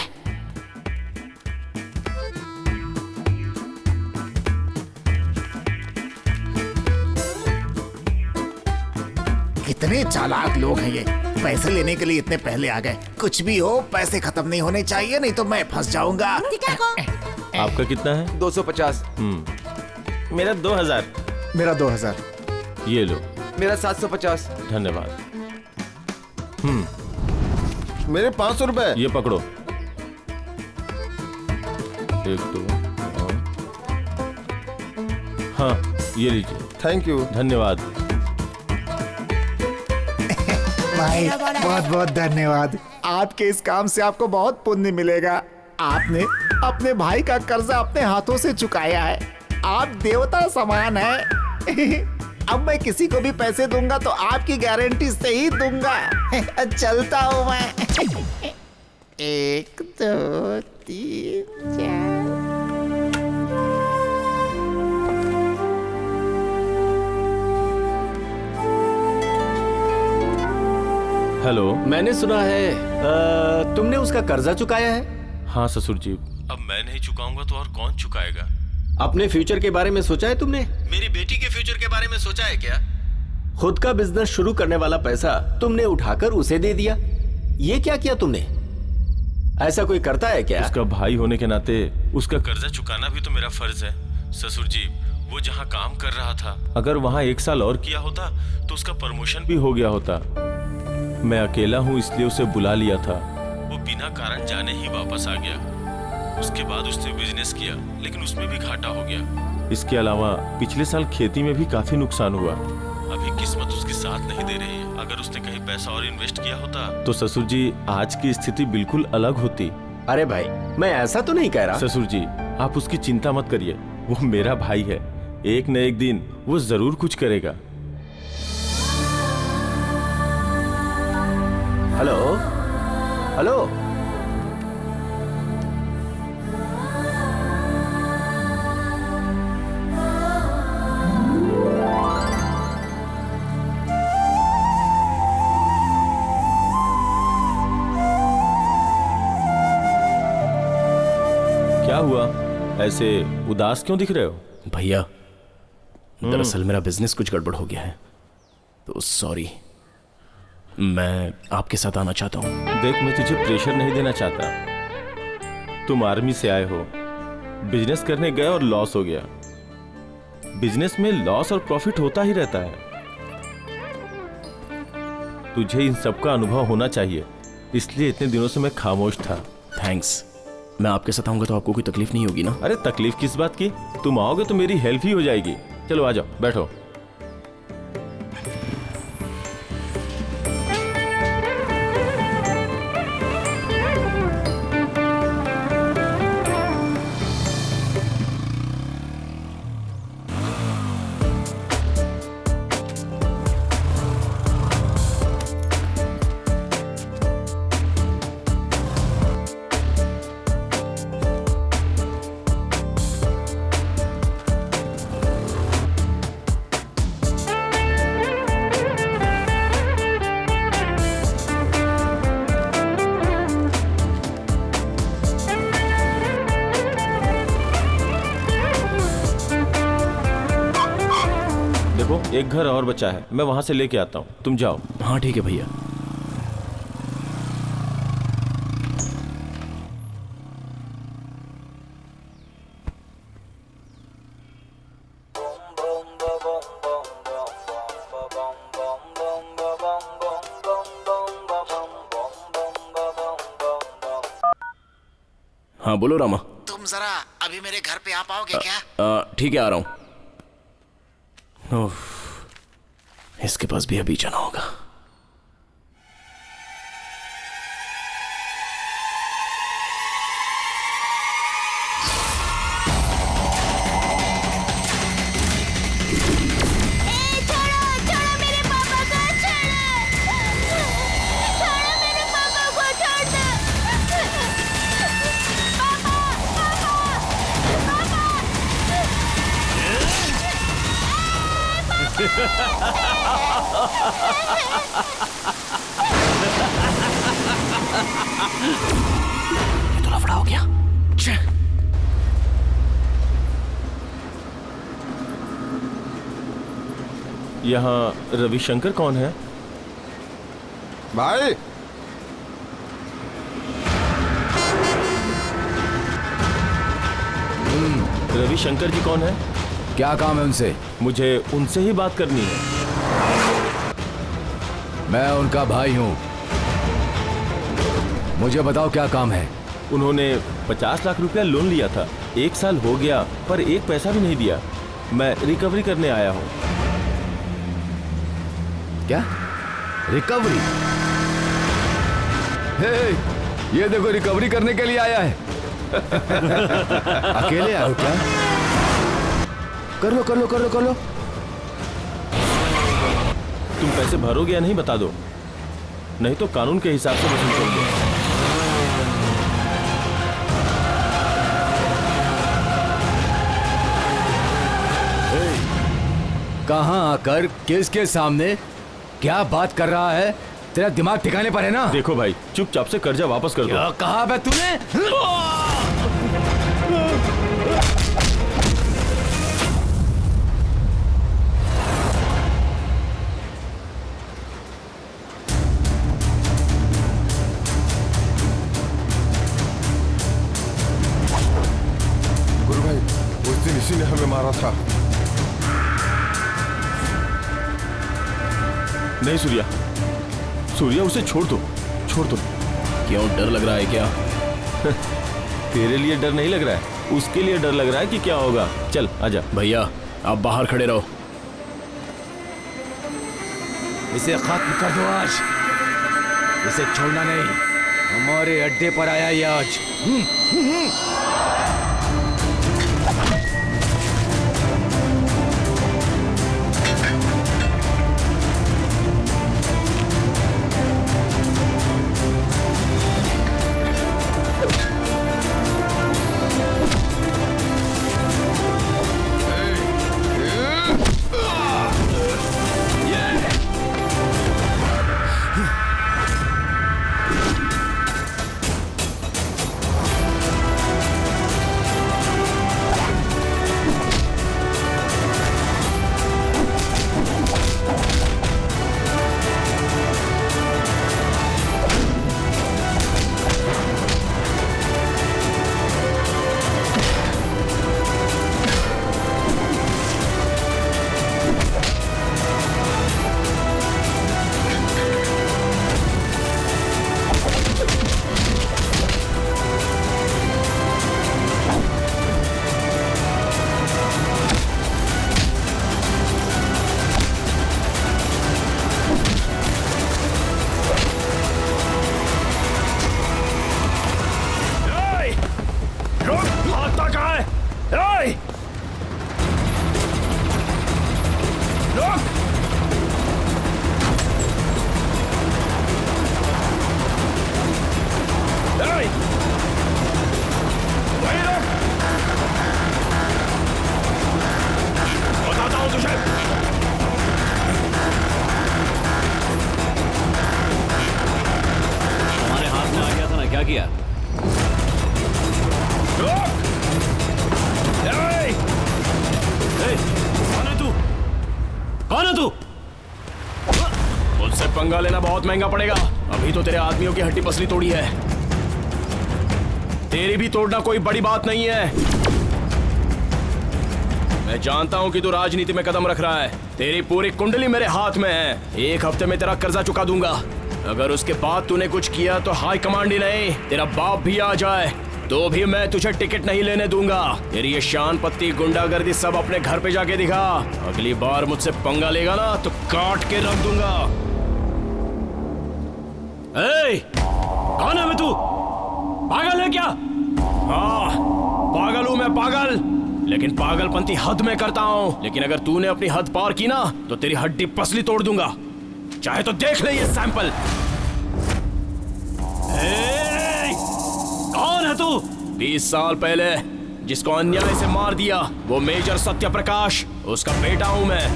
कितने चालाक लोग हैं ये, पैसे लेने के लिए इतने पहले आ गए। कुछ भी हो, पैसे खत्म नहीं होने चाहिए, नहीं तो मैं फंस जाऊंगा। आपका कितना है? 250। मेरा 2000। मेरा 2000। ये लो। मेरा 750। धन्यवाद। मेरे 500 रुपए। ये पकड़ो। 1 2। हाँ, ये लीजिए। Thank you. धन्यवाद भाई, बहुत बहुत धन्यवाद। आपके इस काम से आपको बहुत पुण्य मिलेगा। आपने अपने भाई का कर्जा अपने हाथों से चुकाया है। आप देवता समान हैं। अब मैं किसी को भी पैसे दूंगा तो आपकी गारंटी से ही दूंगा। चलता हूँ मैं। 1 2 3 4। हेलो। मैंने सुना है तुमने उसका कर्जा चुकाया है। हाँ ससुर जी। अब मैं नहीं चुकाऊंगा तो और कौन चुकाएगा? अपने फ्यूचर के बारे में सोचा है तुमने? मेरी बेटी के फ्यूचर के बारे में सोचा है क्या? खुद का बिजनेस शुरू करने वाला पैसा तुमने उठाकर उसे दे दिया। ये क्या किया तुमने? ऐसा कोई करता है क्या? उसका भाई होने के नाते उसका कर्जा चुकाना भी तो मेरा फर्ज है। ससुर जी, वो जहाँ काम कर रहा था, अगर वहाँ 1 साल और किया होता तो उसका प्रमोशन भी हो गया होता। मैं अकेला हूँ इसलिए उसे बुला लिया था। वो बिना कारण जाने ही वापस आ गया। उसके बाद उसने बिजनेस किया, लेकिन उसमें भी घाटा हो गया। इसके अलावा पिछले साल खेती में भी काफी नुकसान हुआ। अभी किस्मत उसके साथ नहीं दे रही है। अगर उसने कहीं पैसा और इन्वेस्ट किया होता तो ससुर जी आज की स्थिति बिल्कुल अलग होती। अरे भाई, मैं ऐसा तो नहीं कह रहा। ससुर जी, आप उसकी चिंता मत करिए। वो मेरा भाई है, एक न एक दिन वो जरूर कुछ करेगा। हेलो हेलो, क्या हुआ? ऐसे उदास क्यों दिख रहे हो? भैया, दरअसल मेरा बिजनेस कुछ गड़बड़ हो गया है, तो सॉरी। मैं आपके साथ आना चाहता हूँ। देख, मैं तुझे प्रेशर नहीं देना चाहता। तुम आर्मी से आए हो, बिजनेस करने गए और लॉस हो गया। बिजनेस में लॉस और प्रॉफिट होता ही रहता है। तुझे इन सब का अनुभव होना चाहिए, इसलिए इतने दिनों से मैं खामोश था। थैंक्स। मैं आपके साथ आऊंगा तो आपको कोई तकलीफ नहीं होगी ना? अरे तकलीफ किस बात की? तुम आओगे तो मेरी हेल्प ही हो जाएगी। चलो आ जाओ, बैठो। एक घर और बचा है, मैं वहां से लेके आता हूँ, तुम जाओ। हाँ ठीक है भैया। हाँ बोलो रामा। तुम जरा अभी मेरे घर पे आ पाओगे क्या? ठीक है, आ रहा हूँ। इसके पास भी अभी जाना होगा। ये तो लफड़ा हो गया। यहाँ रविशंकर कौन है? भाई रविशंकर जी कौन है? क्या काम है उनसे? मुझे उनसे ही बात करनी है। मैं उनका भाई हूँ, मुझे बताओ क्या काम है? उन्होंने 50 लाख रुपया लोन लिया था, 1 साल हो गया पर 1 पैसा भी नहीं दिया। मैं रिकवरी करने आया हूँ। क्या रिकवरी? हे, ये देखो रिकवरी करने के लिए आया है। अकेले आए हो क्या? कर लो कर लो कर लो कर लो। तुम पैसे भरोगे या नहीं बता दो, नहीं तो कानून के हिसाब से वसूल करोगे। कहां आकर किसके सामने क्या बात कर रहा है? तेरा दिमाग ठिकाने पर है ना? देखो भाई, चुपचाप से कर्जा वापस कर दो। क्या कहा बे तूने? मारा था। नहीं सूर्या, सूर्या उसे छोड़ दो, छोड़ दो। क्यों, डर लग रहा है क्या? तेरे लिए डर नहीं लग रहा है, उसके लिए डर लग रहा है कि क्या होगा। चल आजा। भैया आप बाहर खड़े रहो। इसे खत्म कर दो आज, इसे छोड़ना नहीं। हमारे अड्डे पर आया ये आज। पंगा लेना बहुत महंगा पड़ेगा। अभी तो तेरे आदमियों की हड्डी पसली तोड़ी है, तेरी भी तोड़ना कोई बड़ी बात नहीं है। मैं जानता हूं कि तू राजनीति में कदम रख रहा है, तेरी पूरी कुंडली मेरे हाथ में है। 1 हफ्ते में तेरा कर्जा चुका दूंगा। अगर उसके बाद तूने कुछ किया तो हाई कमांड ही नहीं, तेरा बाप भी आ जाए तो भी मैं तुझे टिकट नहीं लेने दूंगा। तेरी ये शान पत्ती गुंडागर्दी सब अपने घर पे जाके दिखा। अगली बार मुझसे पंगा लेगा ना तो काट के रख दूंगा। कौन है तू? पागल है क्या? हाँ पागल हूं मैं, पागल, लेकिन पागलपंती हद में करता हूं। लेकिन अगर तूने अपनी हद पार की ना तो तेरी हड्डी पसली तोड़ दूंगा, चाहे तो देख ले ये सैंपल। कौन है तू? 20 साल पहले जिसको अन्याय से मार दिया वो मेजर सत्य प्रकाश, उसका बेटा हूं मैं।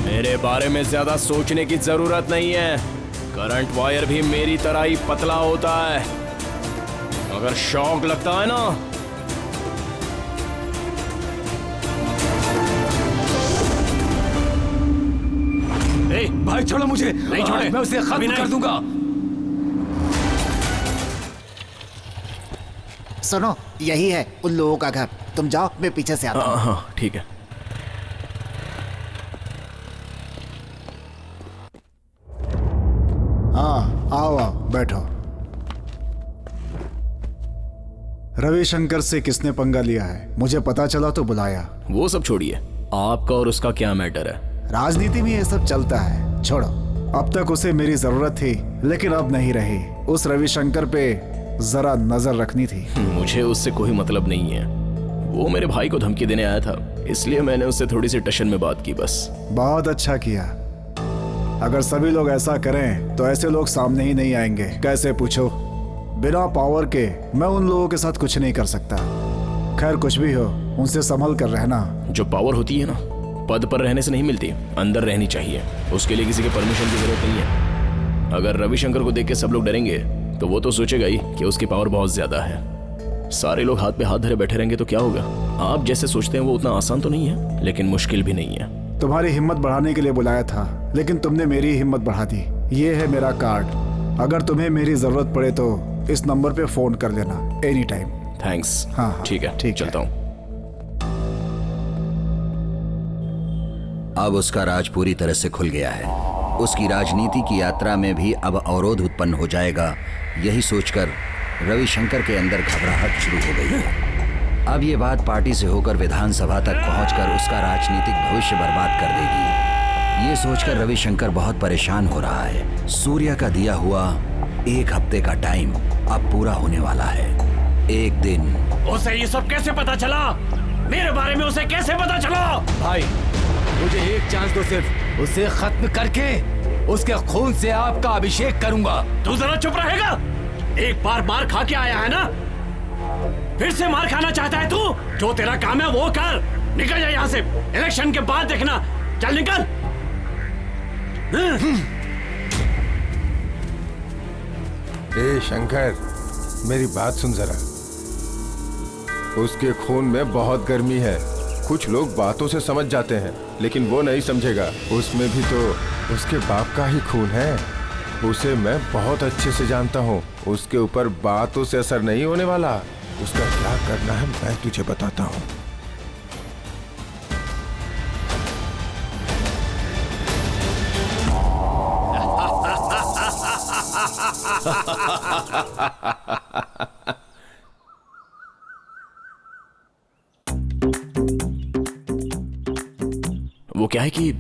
मेरे बारे में ज्यादा सोचने की जरूरत नहीं है। करंट वायर भी मेरी तरह ही पतला होता है। अगर शौक लगता है ना भाई छोड़ो मुझे। नहीं छोड़े, मैं उसे खत्म कर दूंगा। सुनो, यही है उन लोगों का घर, तुम जाओ, मैं पीछे से आता हूं। हाँ ठीक है। हाँ आओ बैठो। रविशंकर से किसने पंगा लिया है, मुझे पता चला तो बुलाया। वो सब छोड़िए, आपका और उसका क्या मैटर है? राजनीति में ये सब चलता है, छोड़ो। अब तक उसे मेरी जरूरत थी लेकिन अब नहीं रही। उस रविशंकर पे जरा नजर रखनी थी। मुझे उससे कोई मतलब नहीं है। वो मेरे भाई को धमकी देने आया था, इसलिए मैंने उससे थोड़ी सी टशन में बात की बस। बहुत अच्छा किया। अगर सभी लोग ऐसा करें तो ऐसे लोग सामने ही नहीं आएंगे। कैसे पूछो? बिना पावर के मैं उन लोगों के साथ कुछ नहीं कर सकता। खैर कुछ भी हो, उनसे संभल कर रहना। जो पावर होती है ना, पद पर रहने से नहीं मिलती, अंदर रहनी चाहिए। उसके लिए किसी के परमिशन की जरूरत नहीं है। अगर रविशंकर को देख के सब लोग डरेंगे तो वो तो सोचेगा ही कि उसकी पावर बहुत ज्यादा है। सारे लोग हाथ पे हाथ धरे बैठे रहेंगे तो क्या होगा? आप जैसे सोचते हैं वो उतना आसान तो नहीं है, लेकिन मुश्किल भी नहीं है। तुम्हारी हिम्मत बढ़ाने के लिए बुलाया था, लेकिन तुमने मेरी हिम्मत बढ़ा दी। ये है मेरा कार्ड, अगर तुम्हें मेरी जरूरत पड़े तो इस नंबर पे फोन कर लेना एनी टाइम। थैंक्स। हाँ ठीक है, ठीक, चलता हूँ। अब उसका राज पूरी तरह से खुल गया है। उसकी राजनीति की यात्रा में भी अब अवरोध उत्पन्न हो जाएगा, यही सोचकर रविशंकर के अंदर घबराहट शुरू हो गई है। अब ये बात पार्टी से होकर विधानसभा तक पहुंचकर उसका राजनीतिक भविष्य बर्बाद कर देगी। ये सोचकर रविशंकर बहुत परेशान हो रहा है। सूर्य का दिया हुआ 1 हफ्ते का टाइम अब पूरा होने वाला है। एक दिन उसे ये सब कैसे पता चला? मेरे बारे में उसे कैसे पता चला? भाई मुझे एक चांस दो, सिर्फ उसे खत्म करके उसके खून से आपका अभिषेक करूंगा। तू जरा चुप रहेगा? एक बार मार खा के आया है ना, फिर से मार खाना चाहता है तू? जो तेरा काम है वो कर, निकल जा यहाँ से। इलेक्शन के बाद देखना, चल निकल। ए शंकर, मेरी बात सुन जरा। उसके खून में बहुत गर्मी है। कुछ लोग बातों से समझ जाते हैं, लेकिन वो नहीं समझेगा। उसमें भी तो उसके बाप का ही खून है। उसे मैं बहुत अच्छे से जानता हूँ। उसके ऊपर बातों से असर नहीं होने वाला। उसका क्या करना है मैं तुझे बताता हूँ। वो क्या है कि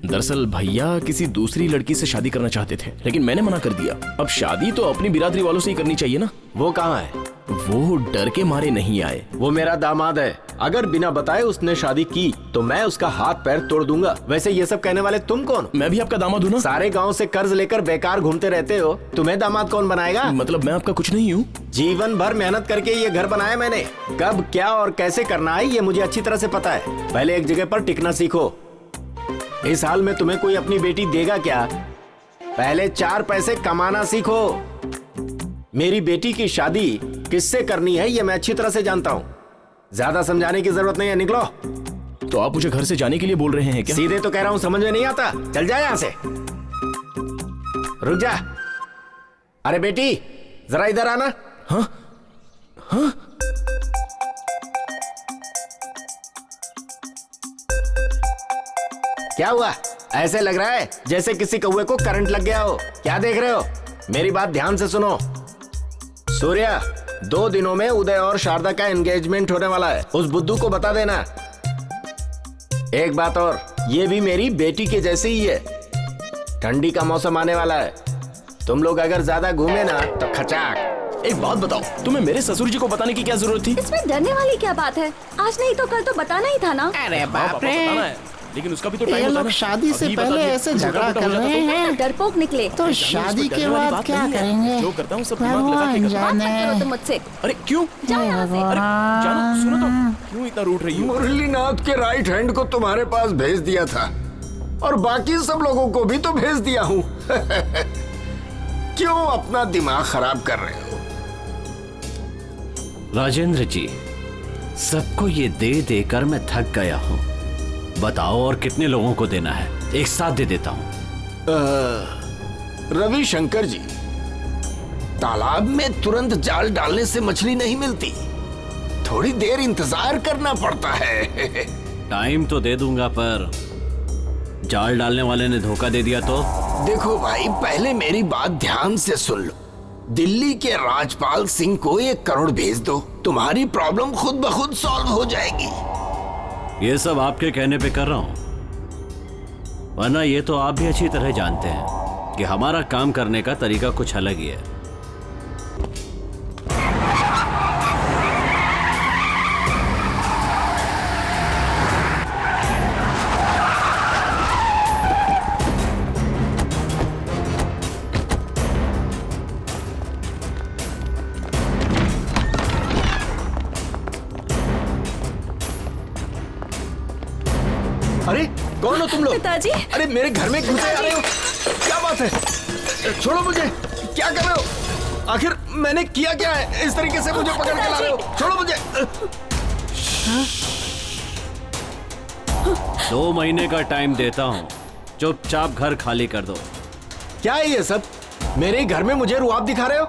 दरअसल भैया किसी दूसरी लड़की से शादी करना चाहते थे, लेकिन मैंने मना कर दिया। अब शादी तो अपनी बिरादरी वालों से ही करनी चाहिए ना। वो कहाँ है? वो डर के मारे नहीं आए। वो मेरा दामाद है। अगर बिना बताए उसने शादी की तो मैं उसका हाथ पैर तोड़ दूंगा। वैसे ये सब कहने वाले तुम कौन? मैं भी आपका दामाद हूँ ना। सारे गांव से कर्ज लेकर बेकार घूमते रहते हो, तुम्हें दामाद कौन बनाएगा? मतलब मैं आपका कुछ नहीं हूँ। जीवन भर मेहनत करके ये घर बनाया मैंने। कब क्या और कैसे करना है ये मुझे अच्छी तरह से पता है। पहले एक जगह पर टिकना सीखो। इस हाल में तुम्हें कोई अपनी बेटी देगा क्या? पहले 4 पैसे कमाना सीखो। मेरी बेटी की शादी किससे करनी है ये मैं अच्छी तरह से जानता हूँ। ज्यादा समझाने की जरूरत नहीं है, निकलो। तो आप मुझे घर से जाने के लिए बोल रहे हैं क्या? सीधे तो कह रहा हूँ, समझ में नहीं आता? चल जा यहाँ से। रुक जा। अरे बेटी जरा इधर आना। हाँ हाँ। क्या हुआ? ऐसे लग रहा है जैसे किसी कौवे को करंट लग गया हो। क्या देख रहे हो? मेरी बात ध्यान से सुनो। सूर्या, 2 दिनों में उदय और शारदा का एंगेजमेंट होने वाला है। उस बुद्धू को बता देना। एक बात और, ये भी मेरी बेटी के जैसे ही है। ठंडी का मौसम आने वाला है। तुम लोग अगर ज्यादा घूमे ना तो खचाक। एक बात बताओ, तुम्हें मेरे ससुर जी को बताने की क्या जरूरत थी? इसमें डरने वाली क्या बात है? आज नहीं तो कल तो बताना ही था ना। अरे बाप रे, लेकिन उसका भी तो ये टाइम होता है लोग ना। शादी से पहले ऐसे झगड़ा कर रहे हैं। डरपोक निकले। तो शादी के बाद क्या करेंगे? जो करता हूँ सब दिमाग लगा के करता हूँ। बात मत करो तुम मुझसे। अरे क्यों? जाओ यहाँ से। अरे जानो, सुनो तो, क्यों इतना रूठ रही हो? मुरलीनाथ के राइट हैंड को तुम्हारे पास भेज दिया था और बाकी सब लोगों को भी तो भेज दिया हूँ। क्यों अपना दिमाग खराब कर रहे हो? राजेंद्र जी, सबको ये दे देकर मैं थक गया हूँ। बताओ और कितने लोगों को देना है? एक साथ दे देता हूँ। रविशंकर जी, तालाब में तुरंत जाल डालने से मछली नहीं मिलती। थोड़ी देर इंतजार करना पड़ता है। टाइम तो दे दूंगा, पर जाल डालने वाले ने धोखा दे दिया तो? देखो भाई, पहले मेरी बात ध्यान से सुन लो। दिल्ली के राजपाल सिंह को 1 करोड़ भेज दो, तुम्हारी प्रॉब्लम खुद ब खुद सॉल्व हो जाएगी। ये सब आपके कहने पे कर रहा हूं, वरना ये तो आप भी अच्छी तरह जानते हैं कि हमारा काम करने का तरीका कुछ अलग ही है। अरे कौन हो तुम लोग? पिताजी। अरे मेरे घर में घुसे आ रहे हो? क्या बात है? छोड़ो मुझे। क्या कर रहे हो? आखिर मैंने किया क्या है? इस तरीके से मुझे पकड़ के ला रहे हो? छोड़ो मुझे। 2 महीने का टाइम देता हूँ, चुपचाप घर खाली कर दो। क्या है ये सब? मेरे घर में मुझे रुआब दिखा रहे हो?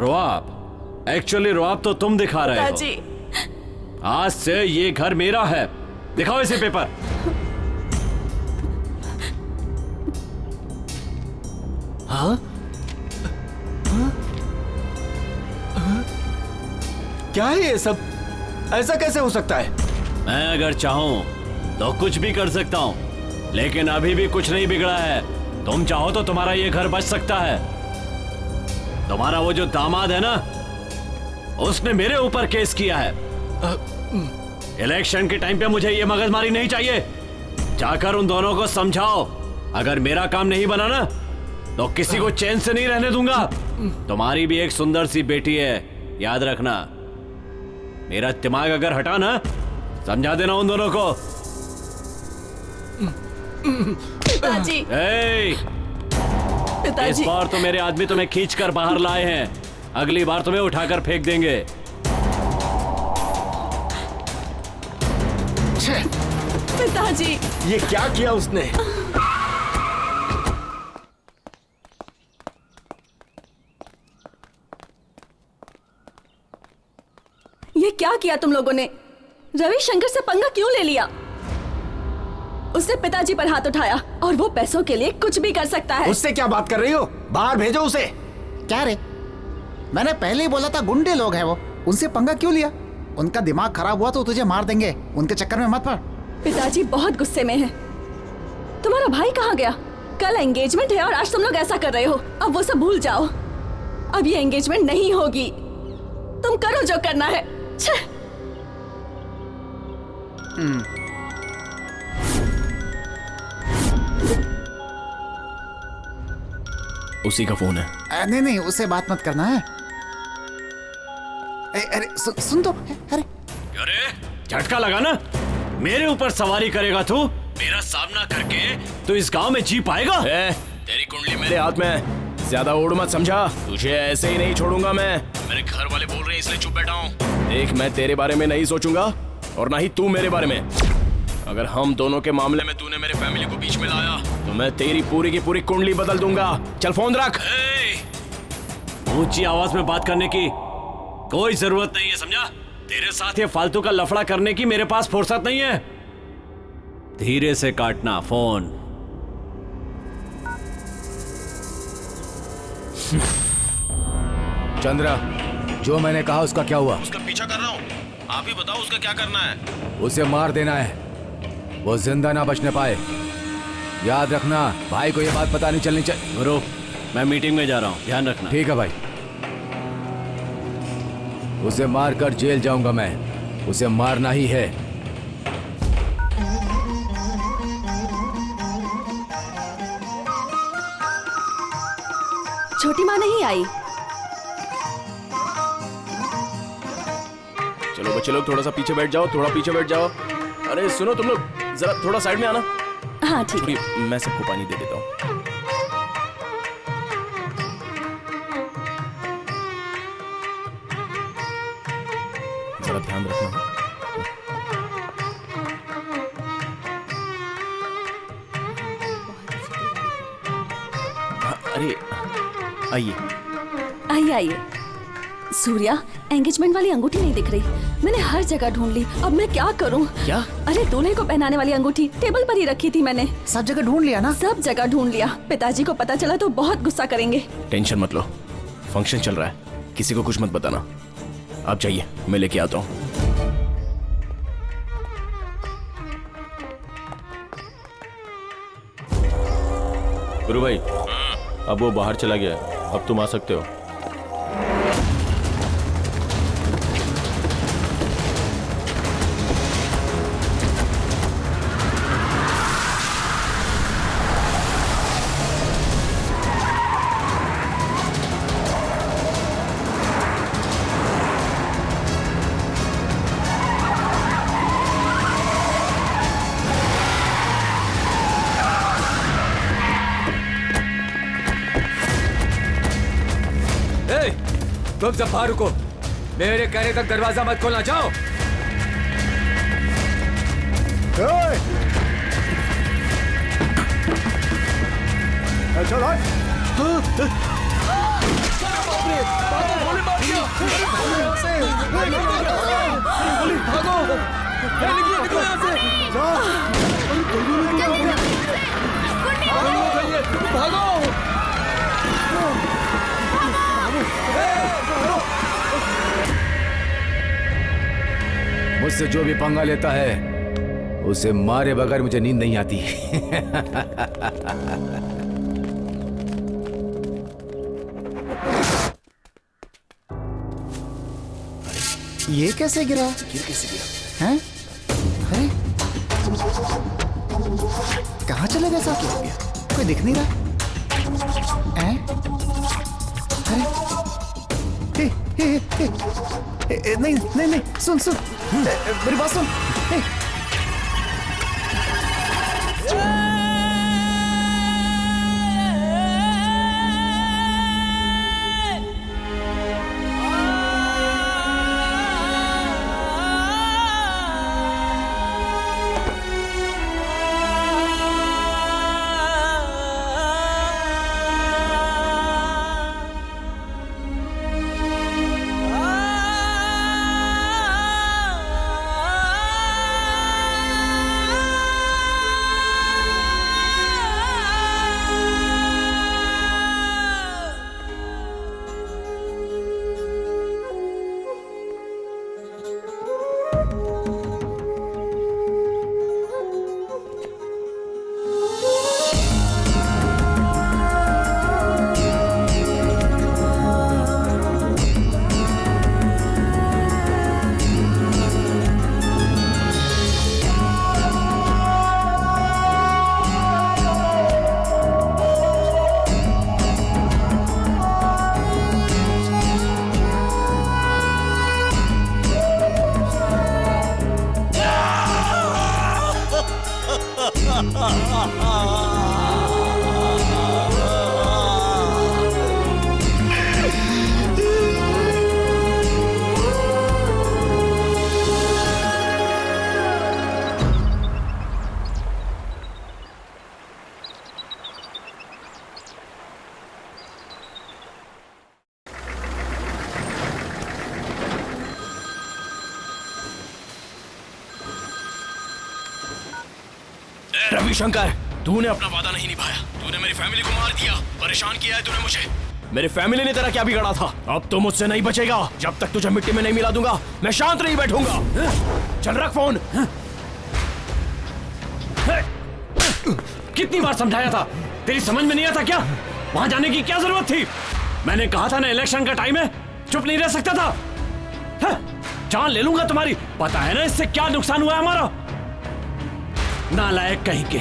रुआब? एक्चुअली रुआब तो तुम दिखा रहे हो। आज से ये घर मेरा है। दिखाओ इसे पेपर। हाँ? क्या है ये सब? ऐसा कैसे हो सकता है? मैं अगर चाहूं तो कुछ भी कर सकता हूं, लेकिन अभी भी कुछ नहीं बिगड़ा है। तुम चाहो तो तुम्हारा ये घर बच सकता है। तुम्हारा वो जो दामाद है ना, उसने मेरे ऊपर केस किया है। इलेक्शन के टाइम पे मुझे ये मगजमारी नहीं चाहिए। जाकर उन दोनों को समझाओ, अगर मेरा काम नहीं बना ना तो किसी को चैन से नहीं रहने दूंगा। तुम्हारी भी एक सुंदर सी बेटी है, याद रखना। मेरा दिमाग अगर हटा ना, समझा देना उन दोनों को। पिताजी। पिताजी। इस बार तो मेरे आदमी तुम्हें खींचकर बाहर लाए हैं, अगली बार तुम्हें उठाकर फेंक देंगे। पिताजी, ये क्या किया उसने? ये क्या किया तुम लोगों ने? रविशंकर से पंगा क्यों ले लिया? उसने पिताजी पर हाथ उठाया और वो पैसों के लिए कुछ भी कर सकता है। उससे क्या बात कर रही हो? बाहर भेजो उसे। क्या रे, मैंने पहले ही बोला था गुंडे लोग हैं वो। उनसे पंगा क्यों लिया? उनका दिमाग खराब हुआ तो तुझे मार देंगे। उनके चक्कर में मत पड़। पिताजी बहुत गुस्से में है। तुम्हारा भाई कहाँ गया? कल एंगेजमेंट है और आज तुम लोग ऐसा कर रहे हो। अब वो सब भूल जाओ। अब ये एंगेजमेंट नहीं होगी। तुम करो जो करना है। उसी का फोन है। नहीं नहीं, उससे बात मत करना है। अरे सुन तो। अरे झटका लगा ना? मेरे ऊपर सवारी करेगा तू? मेरा सामना करके तू इस गांव में जी पाएगा? तेरी कुंडली मेरे हाथ में है, ज्यादा ओढ़ मत समझा। तुझे ऐसे ही नहीं छोड़ूंगा मैं। मेरे घर वाले बोल रहे हैं इसलिए चुप बैठा हूँ। देख, मैं तेरे बारे में नहीं सोचूंगा और ना ही तू मेरे बारे में। अगर हम दोनों के मामले में तूने मेरे फैमिली को बीच में लाया तो मैं तेरी पूरी की पूरी कुंडली बदल दूंगा। चल फोन रख। ऊंची आवाज में बात करने की कोई जरूरत नहीं है, समझा? तेरे साथ ये फालतू का लफड़ा करने की मेरे पास फुर्सत नहीं है। धीरे से काटना फोन। चंद्रा, जो मैंने कहा उसका क्या हुआ? उसका पीछा कर रहा हूँ, आप ही बताओ उसका क्या करना है। उसे मार देना है, वो जिंदा ना बचने पाए। याद रखना, भाई को ये बात पता नहीं चलनी चाहिए। गुरु, मैं मीटिंग में जा रहा हूँ, ध्यान रखना। ठीक है भाई। उसे मारकर जेल जाऊंगा मैं। उसे मारना ही है। छोटी माँ नहीं आई। चलो बच्चे लोग, थोड़ा सा पीछे बैठ जाओ, थोड़ा पीछे बैठ जाओ। अरे सुनो तुम लोग, जरा थोड़ा साइड में आना। हाँ ठीक है। मैं सबको पानी दे देता हूँ। जरा ध्यान रखना। अरे आइए आइए आइए। सूर्या, एंगेजमेंट वाली अंगूठी नहीं दिख रही। मैंने हर जगह ढूंढ ली। अब मैं क्या करूं? क्या? अरे दूल्हे को पहनाने वाली अंगूठी टेबल पर ही रखी थी मैंने। सब जगह ढूंढ लिया ना? सब जगह ढूंढ लिया। पिताजी को पता चला तो बहुत गुस्सा करेंगे। टेंशन मत लो, फंक्शन चल रहा है, किसी को कुछ मत बताना। आप जाइए, मैं लेके आता हूँ। गुरु भाई, अब वो बाहर चला गया है, अब तुम आ सकते हो। तुम सब बाहर रुको। मेरे कहने तक दरवाजा मत खोलना। जाओ। मुझसे जो भी पंगा लेता है उसे मारे बगैर मुझे नींद नहीं आती। ये कैसे गिरा? गिर कैसे गिरा? हैं? अरे कहाँ चले गए सब? कोई दिख नहीं रहा। हैं? अरे नहीं नहीं नहीं, सुन सुन मेरी बात सुन। रविशंकर, तूने अपना वादा नहीं निभाया। तूने मेरी फैमिली को मार दिया, परेशान किया है तूने मुझे। मेरी फैमिली ने तेरा क्या बिगाड़ा था? अब तो मुझसे नहीं बचेगा। जब तक तुझे मिट्टी में नहीं मिला दूंगा मैं शांत नहीं बैठूंगा। चल रख फोन। कितनी बार समझाया था, तेरी समझ में नहीं आता क्या? वहां जाने की क्या जरूरत थी? मैंने कहा था ना इलेक्शन का टाइम है, चुप नहीं रह सकता था। जान ले लूंगा तुम्हारी। पता है ना इससे क्या नुकसान हुआ हमारा? नालायक कहीं के।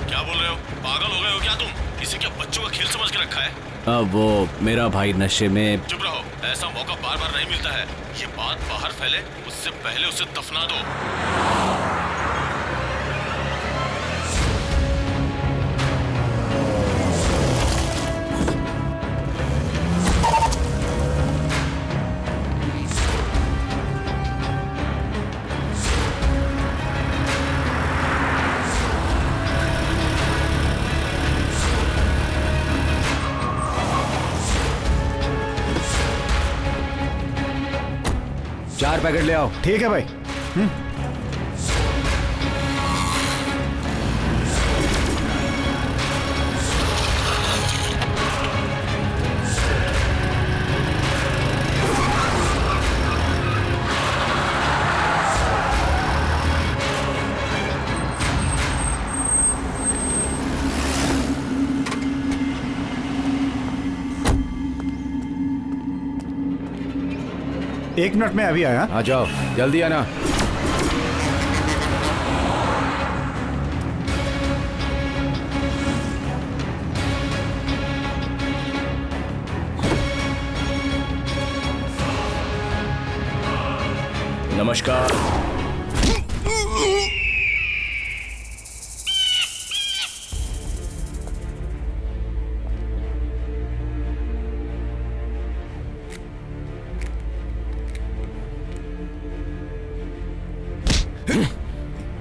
क्या बोल रहे हो? पागल हो गए हो क्या तुम? किसी के बच्चों का खेल समझ के रखा है? अब वो मेरा भाई नशे में। चुप रहो, ऐसा मौका बार बार नहीं मिलता है। ये बात बाहर फैले उससे पहले उसे दफना दो। चार पैकेट ले आओ। ठीक है भाई। एक मिनट में अभी आया। आ जाओ, जल्दी आना। नमस्कार।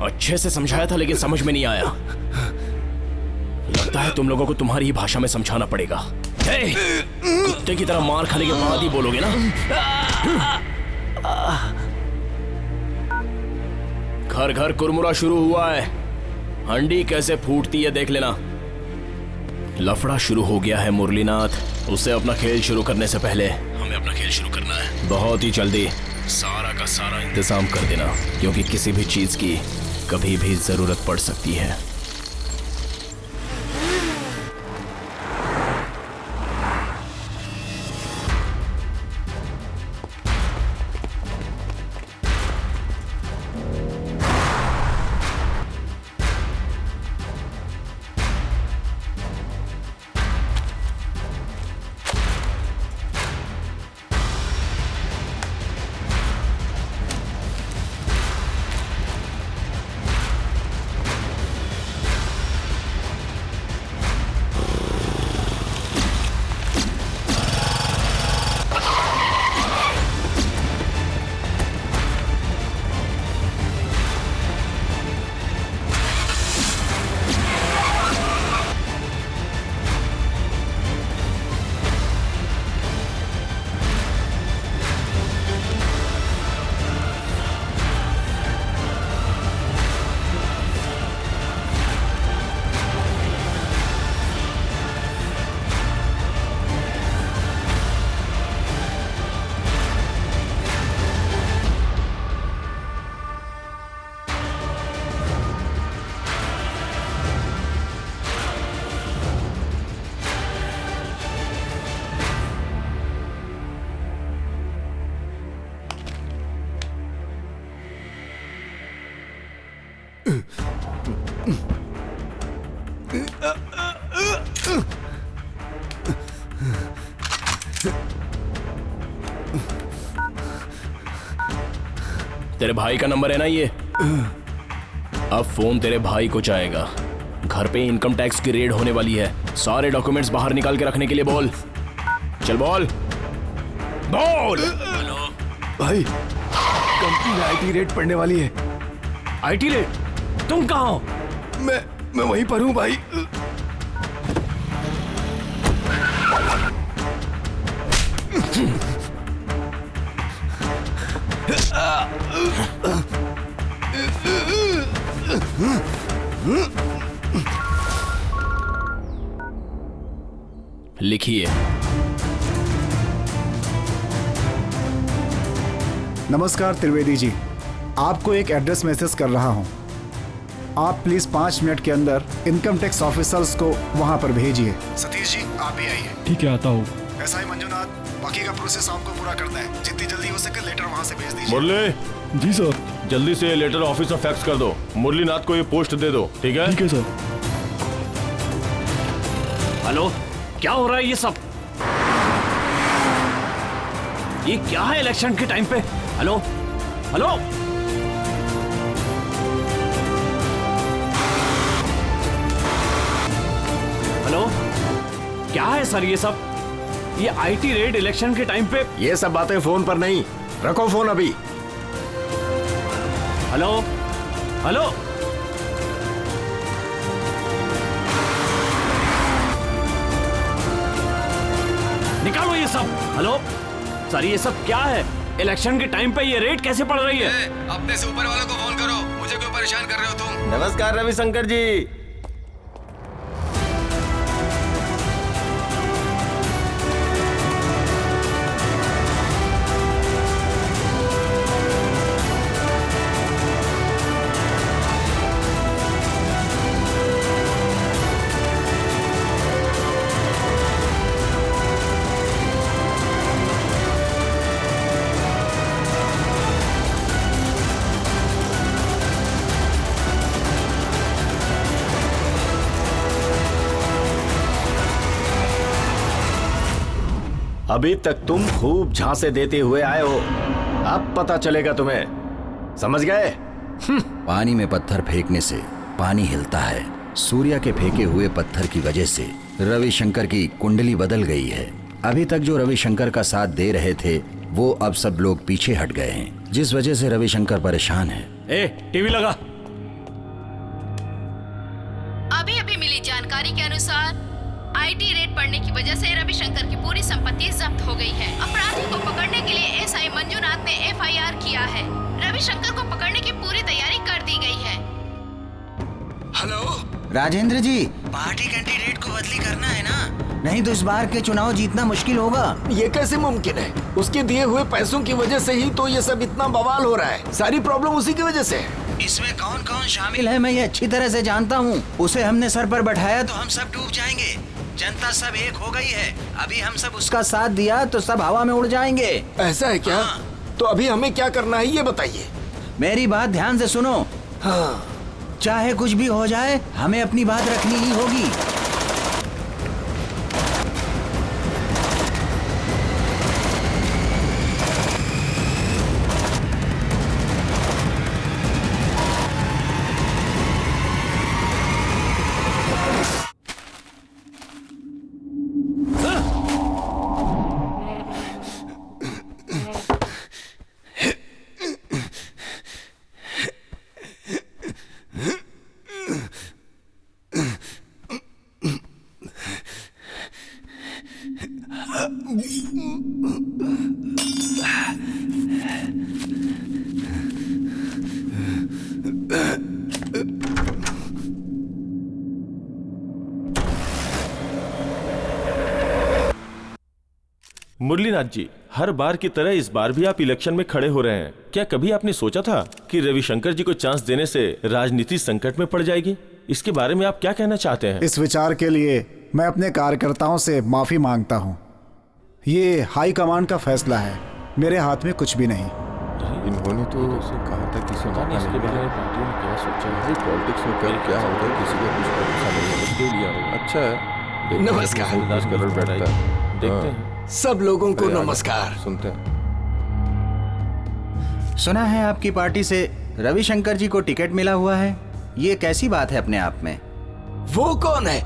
अच्छे से समझाया था लेकिन समझ में नहीं आया। लगता है तुम लोगों को तुम्हारी ही भाषा में समझाना पड़ेगा। कुत्ते की तरह मार खाने के बाद ही बोलोगे ना? घर घर कुरमुरा शुरू हुआ है। हंडी कैसे फूटती है देख लेना। लफड़ा शुरू हो गया है मुरलीनाथ। उसे अपना खेल शुरू करने से पहले हमें अपना खेल शुरू करना है। बहुत ही जल्दी सारा का सारा इंतजाम कर देना, क्योंकि किसी भी चीज की कभी भी जरूरत पड़ सकती है। तेरे भाई का नंबर है ना ये? अब फोन तेरे भाई को जाएगा। घर पे इनकम टैक्स की रेड होने वाली है। सारे डॉक्यूमेंट्स बाहर निकाल के रखने के लिए बोल। चल बोल बोल। हेलो भाई, कंपनी में आईटी रेड पड़ने वाली है। IT raid? तुम कहाँ हो? मैं वहीं पर हूँ भाई। लिखिए। नमस्कार त्रिवेदी जी, आपको एक एड्रेस मैसेज कर रहा हूं। आप प्लीज 5 मिनट के अंदर इनकम टैक्स ऑफिसर्स को वहां पर भेजिए। सतीश जी आप भी आइए। ठीक है, आता हूँ। ऐसा ही मंजुनाथ, बाकी का प्रोसेस आपको पूरा करना है। जितनी जल्दी हो सके लेटर वहां से भेज दीजिए। मुरली। जी सर। जल्दी से लेटर ऑफिस में फैक्स कर दो। मुरलीनाथ को ये पोस्ट दे दो, ठीक है? ठीक है सर। हेलो, क्या हो रहा है ये सब? ये क्या है इलेक्शन के टाइम पे? हेलो हेलो, हेलो, क्या है सर ये सब? ये आईटी रेड इलेक्शन के टाइम पे? ये सब बातें फोन पर नहीं, रखो फोन अभी। हेलो हेलो, निकालो ये सब। हेलो सर, ये सब क्या है? इलेक्शन के टाइम पे ये रेड कैसे पड़ रही है? अपने से ऊपर वालों को फोन करो। मुझे क्यों परेशान कर रहे हो तुम? नमस्कार रविशंकर जी। अभी तक तुम खूब झांसे देते हुए आए हो, अब पता चलेगा तुम्हें, समझ गए? पानी में पत्थर फेंकने से पानी हिलता है। सूर्या के फेंके हुए पत्थर की वजह से रविशंकर की कुंडली बदल गई है। अभी तक जो रविशंकर का साथ दे रहे थे वो अब सब लोग पीछे हट गए हैं, जिस वजह से रविशंकर परेशान है। ए, टीवी लगा। अभी अभी मिली जानकारी के अनुसार आईटी रेड पड़ने की वजह से रविशंकर की पूरी संपत्ति जब्त हो गई है। अपराधी को पकड़ने के लिए एसआई मंजुनाथ ने एफआईआर किया है। रविशंकर को पकड़ने की पूरी तैयारी कर दी गई है। हेलो राजेंद्र जी, पार्टी कैंडिडेट को बदली करना नहीं तो इस बार के चुनाव जीतना मुश्किल होगा। ये कैसे मुमकिन है? उसके दिए हुए पैसों की वजह से ही तो ये सब इतना बवाल हो रहा है। सारी प्रॉब्लम उसी की वजह से है। इसमें कौन कौन शामिल है मैं ये अच्छी तरह से जानता हूँ। उसे हमने सर पर बैठाया तो हम सब डूब जाएंगे। जनता सब एक हो गई है। अभी हम सब उसका साथ दिया तो सब हवा में उड़ जाएंगे। ऐसा है क्या? तो अभी हमें क्या करना है ये बताइए। मेरी बात ध्यान से सुनो। हाँ। चाहे कुछ भी हो जाए हमें अपनी बात रखनी ही होगी। मुरलीनाथ जी, हर बार की तरह इस बार भी आप इलेक्शन में खड़े हो रहे हैं। क्या कभी आपने सोचा था कि रविशंकर जी को चांस देने से राजनीति संकट में पड़ जाएगी? इसके बारे में आप क्या कहना चाहते हैं? इस विचार के लिए मैं अपने कार्यकर्ताओं से माफी मांगता हूँ। ये हाई कमांड का फैसला है, मेरे हाथ में कुछ भी नहीं। इन्होंने तो कहा था किसी इसके बारे में पार्टी ने क्या सोचा है? पॉलिटिक्स में कल क्या होगा किसी को कुछ भरोसा नहीं है। उसके लिए अच्छा है। नमस्कार। देखते हैं। सब लोगों को नमस्कार। सुनते हैं। सुना है आपकी पार्टी से रविशंकर जी को टिकट मिला हुआ है। ये कैसी बात है अपने आप में? वो कौन है?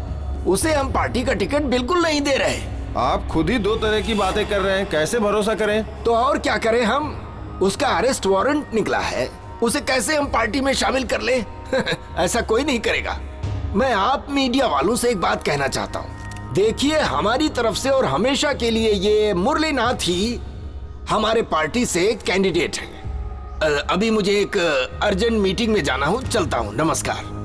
उसे हम पार्टी का टिकट बिल्कुल नहीं दे रहे। आप खुद ही दो तरह की बातें कर रहे हैं, कैसे भरोसा करें? तो और क्या करें हम? उसका अरेस्ट वारंट निकला है, उसे कैसे हम पार्टी में शामिल कर ले? ऐसा कोई नहीं करेगा। मैं आप मीडिया वालों से एक बात कहना चाहता हूँ। देखिए, हमारी तरफ से और हमेशा के लिए ये मुरलीनाथ ही हमारे पार्टी से कैंडिडेट है। अभी मुझे एक अर्जेंट मीटिंग में जाना हूँ, चलता हूँ। नमस्कार।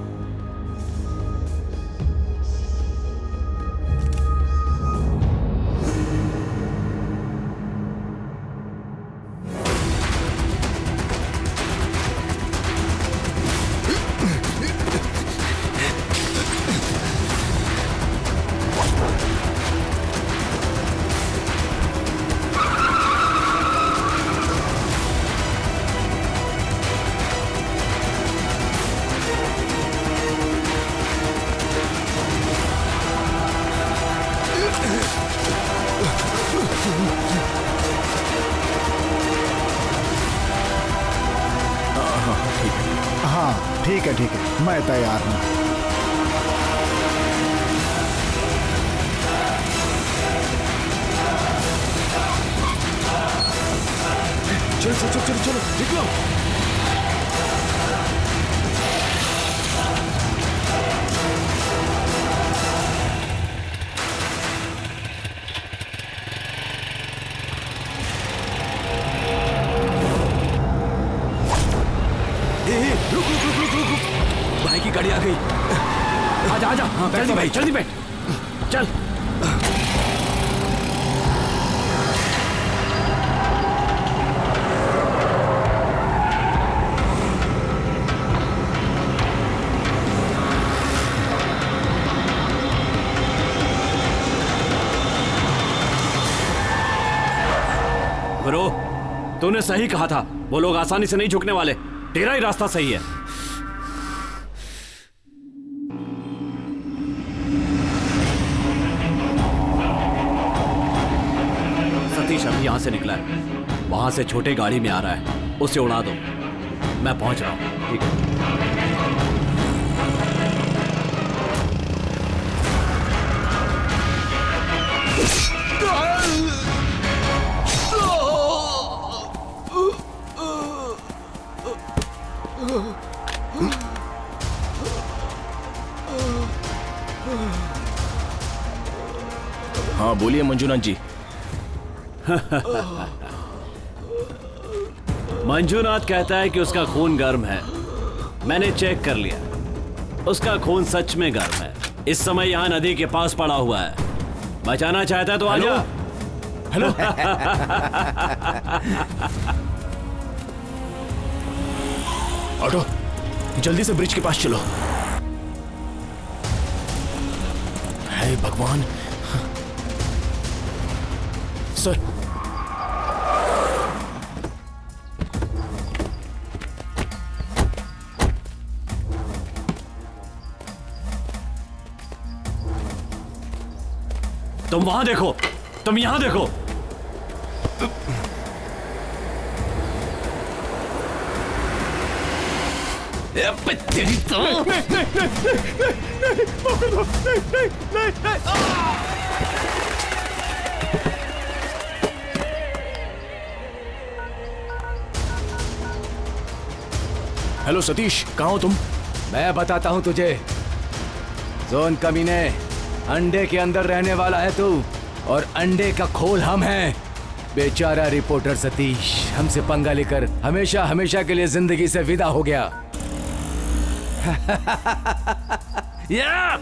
ठीक है, मैं तैयार हूँ। चलो निकलो। भाई की गाड़ी आ गई। आजा। हाँ, जल्दी भाई, जल्दी बैठ। चल। गुरु, तूने सही कहा था। वो लोग आसानी से नहीं झुकने वाले। तेरा ही रास्ता सही है। सतीश अभी यहां से निकला है, वहां से छोटे गाड़ी में आ रहा है, उसे उड़ा दो। मैं पहुंच रहा हूं। ठीक है। हाँ बोलिए मंजूनाथ जी। मंजूनाथ कहता है कि उसका खून गर्म है। मैंने चेक कर लिया, उसका खून सच में गर्म है। इस समय यहाँ नदी के पास पड़ा हुआ है। बचाना चाहता है तो आजा। हेलो। ऑटो, जल्दी से ब्रिज के पास चलो। हे भगवान सर। तुम वहां देखो, तुम यहां देखो। तेरी तो हेलो सतीश, कहाँ हो तुम? मैं बताता हूं तुझे। जोन कमीने, अंडे के अंदर रहने वाला है तू और अंडे का खोल हम हैं। बेचारा रिपोर्टर सतीश हमसे पंगा लेकर हमेशा हमेशा के लिए जिंदगी से विदा हो गया। या!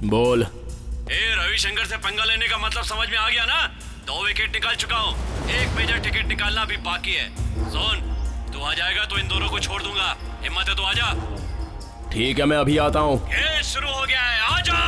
बोल। रविशंकर से पंगा लेने का मतलब समझ में आ गया ना? 2 विकेट निकाल चुका हूँ, 1 मेजर टिकट निकालना भी बाकी है। सोन, तू आ जाएगा तो इन दोनों को छोड़ दूंगा। हिम्मत है तो आजा। ठीक है, मैं अभी आता हूँ। खेल शुरू हो गया है, आजा।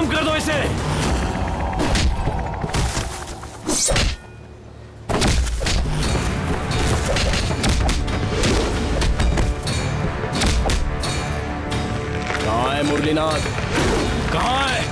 कर दो इसे। कहाँ है मुरलीनाथ? कहाँ है?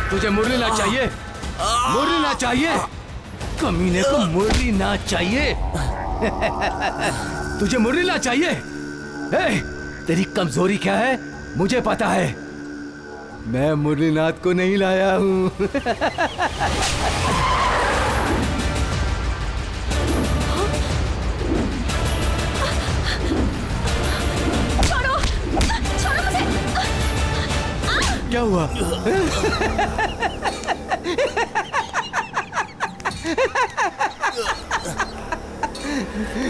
तुझे मुरलीनाथ चाहिए? मुरलीनाथ चाहिए? कमीने को मुरलीनाथ चाहिए? तुझे मुरलीनाथ चाहिए? तेरी कमजोरी क्या है मुझे पता है। मैं मुरलीनाथ को नहीं लाया हूं। छोड़ो, छोड़ो मुझे। क्या हुआ?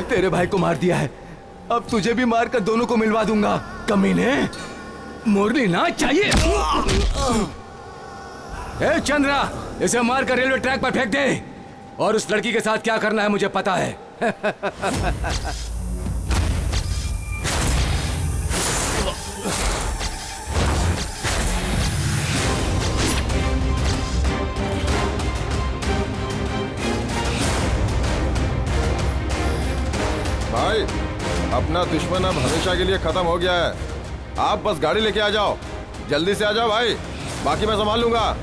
तेरे भाई को मार दिया है, अब तुझे भी मारकर दोनों को मिलवा दूंगा। कमीने, मुरली नाच चाहिए। ए चंद्रा, इसे मारकर रेलवे ट्रैक पर फेंक दे। और उस लड़की के साथ क्या करना है मुझे पता है। भाई, अपना दुश्मन अब हमेशा के लिए खत्म हो गया है। आप बस गाड़ी लेके आ जाओ, जल्दी से आ जाओ भाई, बाकी मैं संभाल लूंगा।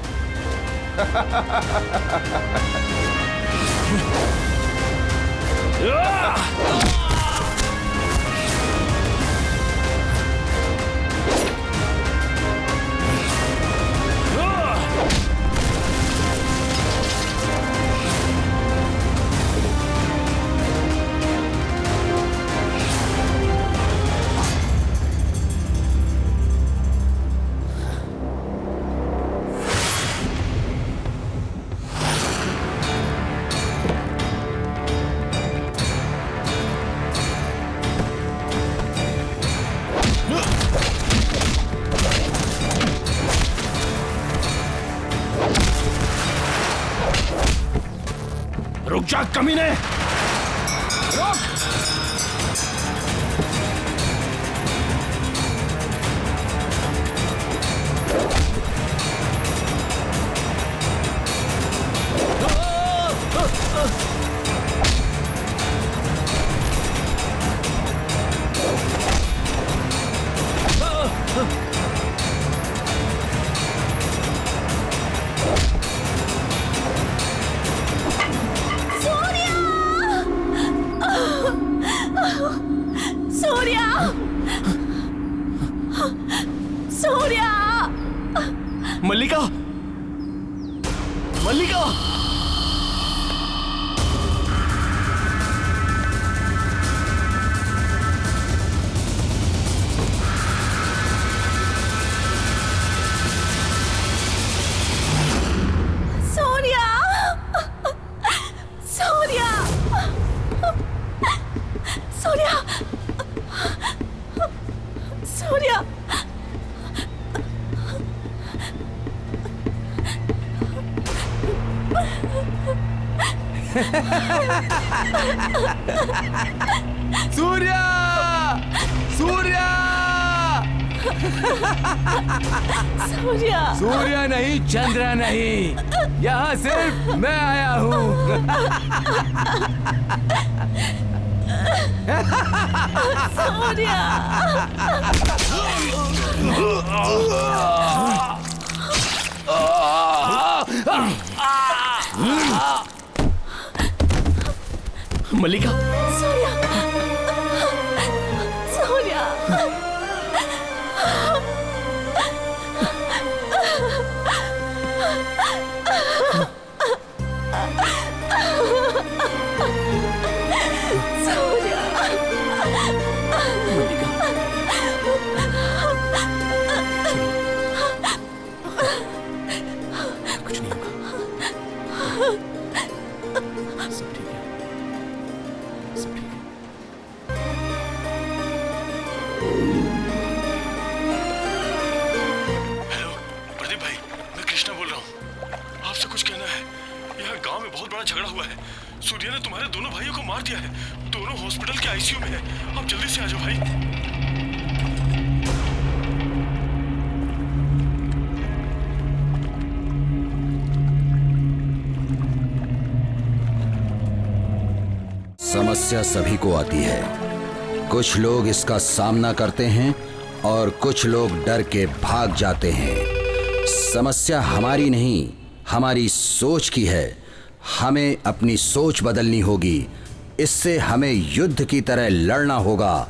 रुक जा कमीने, रुक। मल्लिका, मल्लिका, सूर्या, सूर्या, सूर्या, सूर्या। सूर्या, सूर्या, सूर्या, सूर्या नहीं, चंद्रा नहीं, यहाँ सिर्फ मैं आया हूँ। सूर्या। मल्लिका, सूर्या, सूर्या, कुछ नहीं होगा, सब ठीक है, सब ठीक है। हेलो प्रदीप भाई, मैं कृष्णा बोल रहा हूँ। आपसे कुछ कहना है। यहाँ गांव में बहुत बड़ा झगड़ा हुआ है। सूर्या ने तुम्हारे दोनों भाइयों को मार दिया है। दोनों हॉस्पिटल के आईसीयू में है। आप जल्दी से आ जाओ भाई। समस्या सभी को आती है। कुछ लोग इसका सामना करते हैं और कुछ लोग डर के भाग जाते हैं। समस्या हमारी नहीं, हमारी सोच की है। हमें अपनी सोच बदलनी होगी। इससे हमें युद्ध की तरह लड़ना होगा।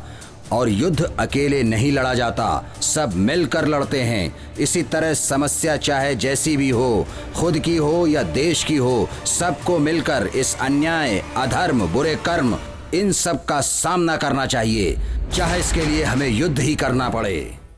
और युद्ध अकेले नहीं लड़ा जाता, सब मिलकर लड़ते हैं। इसी तरह समस्या चाहे जैसी भी हो, खुद की हो या देश की हो, सबको मिलकर इस अन्याय, अधर्म, बुरे कर्म, इन सब का सामना करना चाहिए, चाहे इसके लिए हमें युद्ध ही करना पड़े।